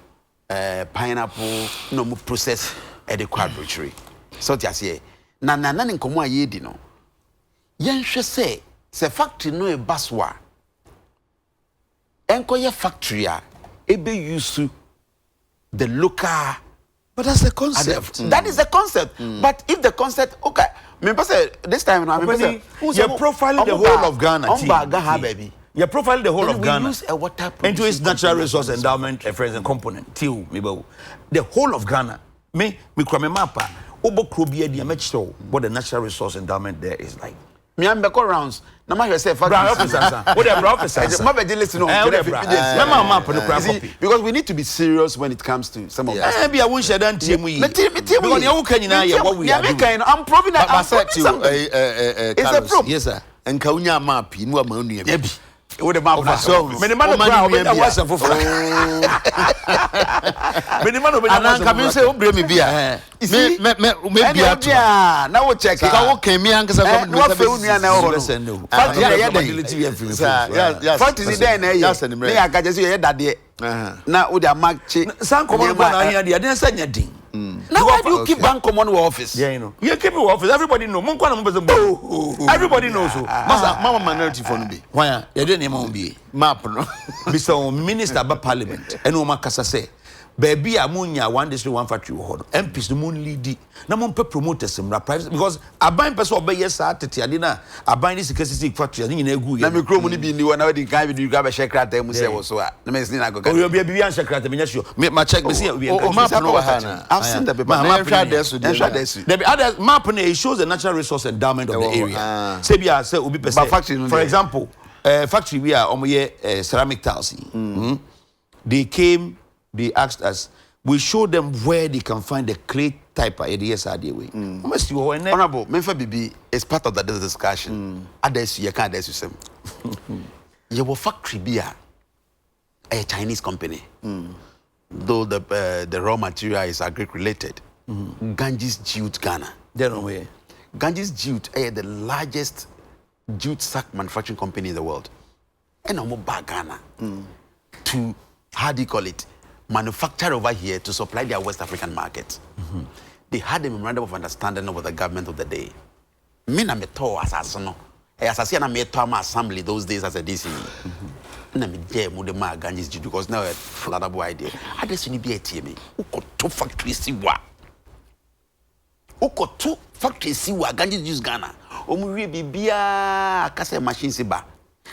pineapple, no more process at the quadratory. So just say, Nana in Comua Yedino. Yen should say factory no a baswa. Enkoye factory, ebe used to the local. But that's the concept. That is the concept. But if the concept, okay, this time now, you're profiling the whole of Ghana. You're profiling the whole of Ghana into its natural resource endowment and component. The whole of Ghana. Me mapa. What the natural resource endowment there is like. Me am beko rounds. Na ma hwe say Brown officer. What the brown officer? Ma be listen on. Because we need to be serious when it comes to some of us. Be a won share dan tie mu yi. Because you can what we are doing. I'm proving that I'm something. It's a problem. Yes sir. Enka unya map yi no ma anu e. With the map so minimum brown we was for minimum we ananka me say obre me bia me bia to na we check ka wo kan mi anka say for me say unu na ho no fact ya dey fact ni dey na ye me aka je say ye dade na wo dey amache san common na here dey den say nya din. Now why do you keep bank common office? Yeah, you know. You keep your office. Everybody know. Everybody knows. Mama minority for no be. Why? You didn't name be map no. Mr. Minister ba Parliament. And Oma Kasa say, baby amunya one district one factory ho. MPs no mon lead. Na mon pe promoters private because aban person obey yes atete ade na aban this security factory ni na egu. Na me kro mu ni bi ni na we di kan bi grab a share krata mu say wo so a. Na me sin na go. Oh you be an share krata me sure. Me ma check me see we map no ha. I've seen the paper. Map there map it shows the natural resource endowment of the area. Say be say obi person. For example, factory we are ceramic tiles. They came, they asked us, we showed them where they can find the clay type of ADSRD way. Honorable, Memphis BB is part of that discussion. Others you can't do some. Your factory be a Chinese company. Though the raw material is agri related. Ganges Jute Ghana. They don't way. Ganges Jute is the largest jute sack manufacturing company in the world. And I'm about Ghana to, how do you call it, manufacture over here to supply their West African market. They had a memorandum of understanding with the government of the day. Me na me to asasino. Asasi na me to am assembly those days as a DC. Na me dey mo de ma Ganges Jute because now a flatable idea. Ades ni bi etie me. Uko to factory siwa. Uko to factory siwa Ganges Jute Ghana. Omu wie bibia akase machine siba.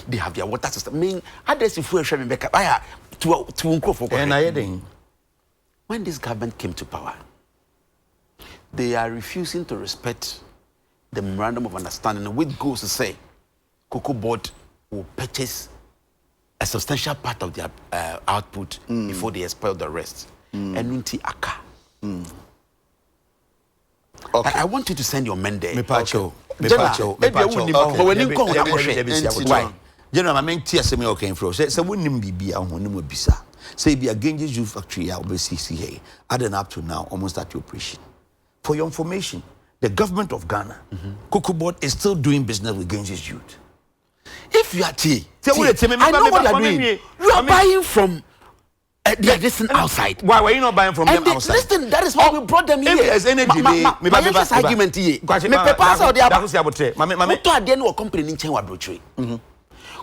They have their water system. Mean ades if we share me back aya to unkofo. When this government came to power, they are refusing to respect the memorandum of understanding, which goes to say Cocoa Board will purchase a substantial part of their output before they expel the rest. And Nunti Aka. Okay. I want you to send your men there. Me pacho. Why? General, I mean, TSM okay from. Say, we nim bibi a honim bisa. Say, be a Ganges Jute factory, I'll be CCA. Adding up to now, almost at operation. For your information, the government of Ghana, Cocoa Board is still doing business with Ganges Jute. If you are I know what you are doing. You are buying from they are listening outside. Why were you not buying from them outside? Listen, that is why we brought them here. There's energy. My argument here. Me paper out there. What are they no company in China brochery?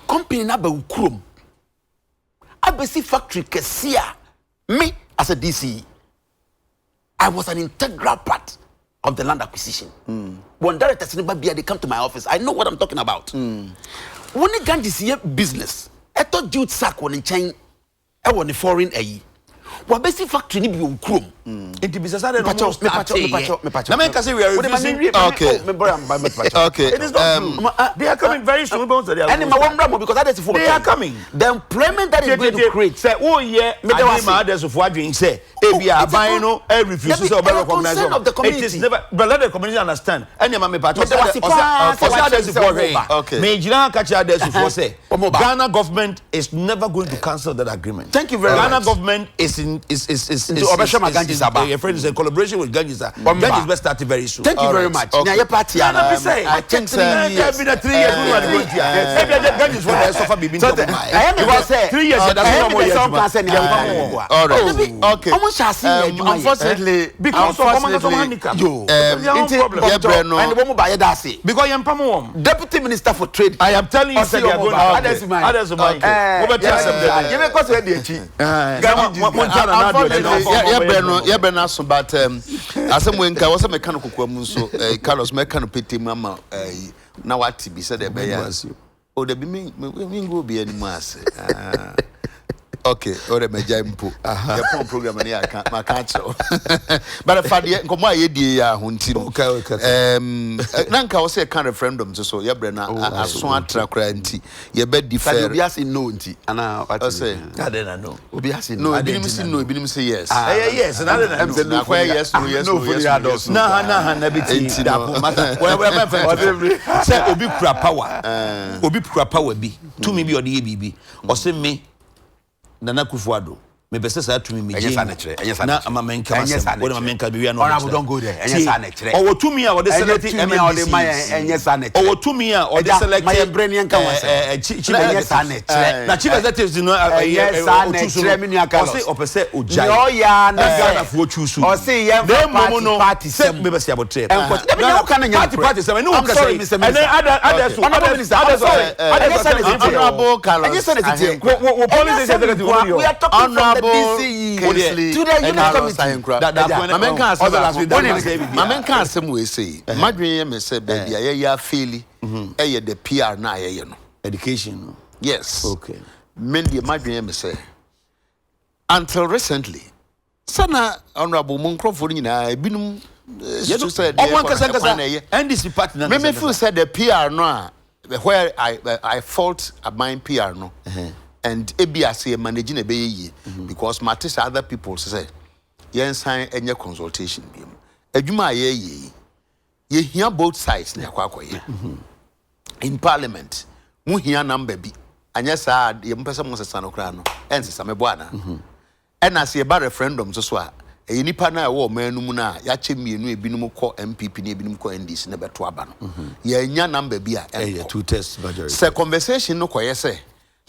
Company na ba ukrom. Abesi factory kesia. Me as a DC, I was an integral part of the land acquisition. When directors they come to my office, I know what I'm talking about. When the Ganges here business, I thought Jute sack when in China. I want a foreign ayi. What basic factory ni bi ukrom. It business are me pacho. Na me can say we are refusing. Okay. Okay. It is not they are coming very soon. And my one because that is for they are coming. The employment that is going to create. Say oh yeah, me dey want my others of what doing say. Ebia buy no refuse so be recognize. It is never but let the community understand. Any me pacho. Okay. Me jira catch others for say. Ghana government is never going to cancel that agreement. Thank you very much. Ghana government is your friend is in collaboration with Ganges. Ganges best start very soon. Thank you very much. Okay. Party, I think 3 years. Been 3 years. Ganges want to suffer baby. I am 3 years. All right. Okay. Unfortunately, because Deputy Minister for Trade. I am telling you, they are going but asem wenka was mechanical kwamu so Carlos mechanical peti mama na wati bi said e be ya o de bi me go bi animu ase Okay, or the Majampo. The program and my cancel. But if I come my idea, Huntino. Okay. Nanka was a kind of referendum, so Yabrena, a swan track ranty. Your bed defer. Be asking no, and I say, I didn't know. Be asking no, I didn't say yes. Yes, and I didn't know. Yes, no, for the adults. No, say obi kura power bi to me bi or the ABB or say me Nana Kufuado me bese sa to me me na amamenka masem wo amamenka bi we no honorable don't go there enye sa na kire o to me a o de select MMDC enye sa na kire o to me a o de select my brain yan kan wase enye sa na kire na chief executives no enye sa na kire me nua Carlos o say o pese o jai no ya na Ghana fo choose o say yan party say me bese abotre enko kan nya party say no kan say and then others honorable Carlos enye sa na kire wo police executive we are talking from the DCE to the unit committee. Mamen can some way say, Madrid, me say, baby, I feel the PR na education. Yes. Okay. Mendi Madrid, me say. Until recently, Sana Honorable Muncroft in a binum. You said, NDC party. Me feel said the PR no, where I fault at my PR no. And ABRC managing a bay because matters other people say, yen sign any consultation. Ejuma ye hear both sides near Quacoy. In Parliament, Muhia number be, and yes, the person was a son of Crano, and Samebuana. And I see about referendum to swear. A unipana war menumuna, Yachimi, no binumuko MPP, binumuko NDC, never to Abano. Ye number be a 2 tests budget. Say conversation no say.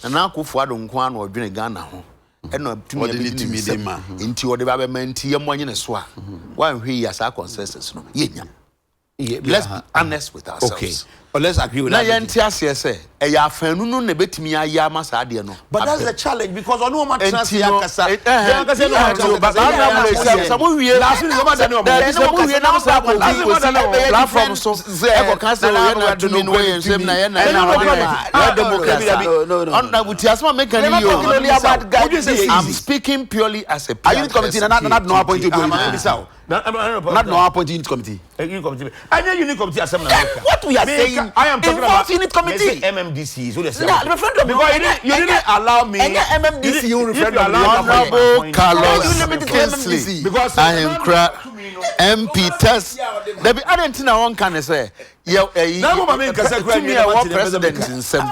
And now Kufuado Nkwan or June Ghana home. And not to me, into your development, Yamoyan as well. Why we as our consensus? Let's be honest with ourselves. Okay. But let's agree with that. But that's the challenge because I know my I'm speaking purely as a unit committee, not no appointed not no appointed unit committee. Unit committee assembly. What we are saying, I am talking about unit committee. MMDC. So referendum because you didn't allow me. MMDC, you referendum. Honorable Carlos Kinsley, because I am MP test. There be other thing I want can say. President in some.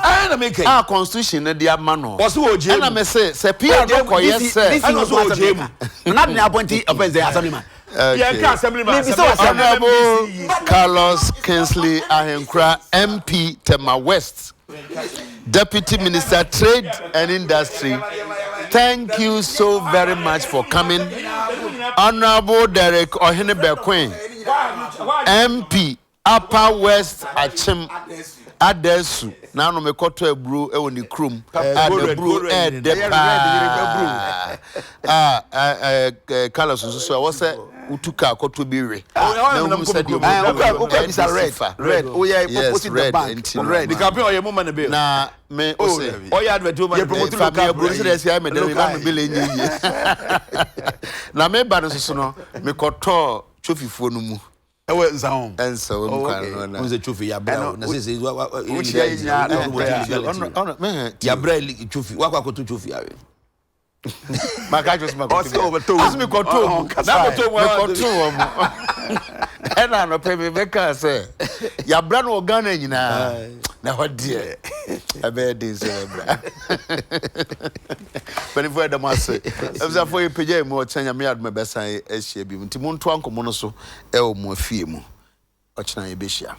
Our constitution, the mano. And I may say, Pierre, yes, sir. Not the appointee of the assemblyman. Honorable Carlos Kinsley Ahenkra, MP Tema West, Deputy Minister Trade and Industry. Thank you so very much for coming. Honorable Derek Ohenebe-Queen, MP Upper West Achim Adesu. Now no me koto ebru e woni krum. Ebru e depa. Carlos so was utuka koto biwe. Na said you red. Oh yeah, opposite the bank. Red. The campaign oye mo man be. Na me o say. Oya advert o man promote the campaign. So dey say me dey be na me ba no so no me koto chofifo no mu. And so who's a trophy? Yabra. Yabra trophy. What to trophy? My guy just me and I no pay me Becca say Yabra no Ghana nyina na what dear I bet this but if we the mass if for you pay more change me ad me besa e hia bi nti mo nto ankomo no so e o mo afie mu ochina ye be hia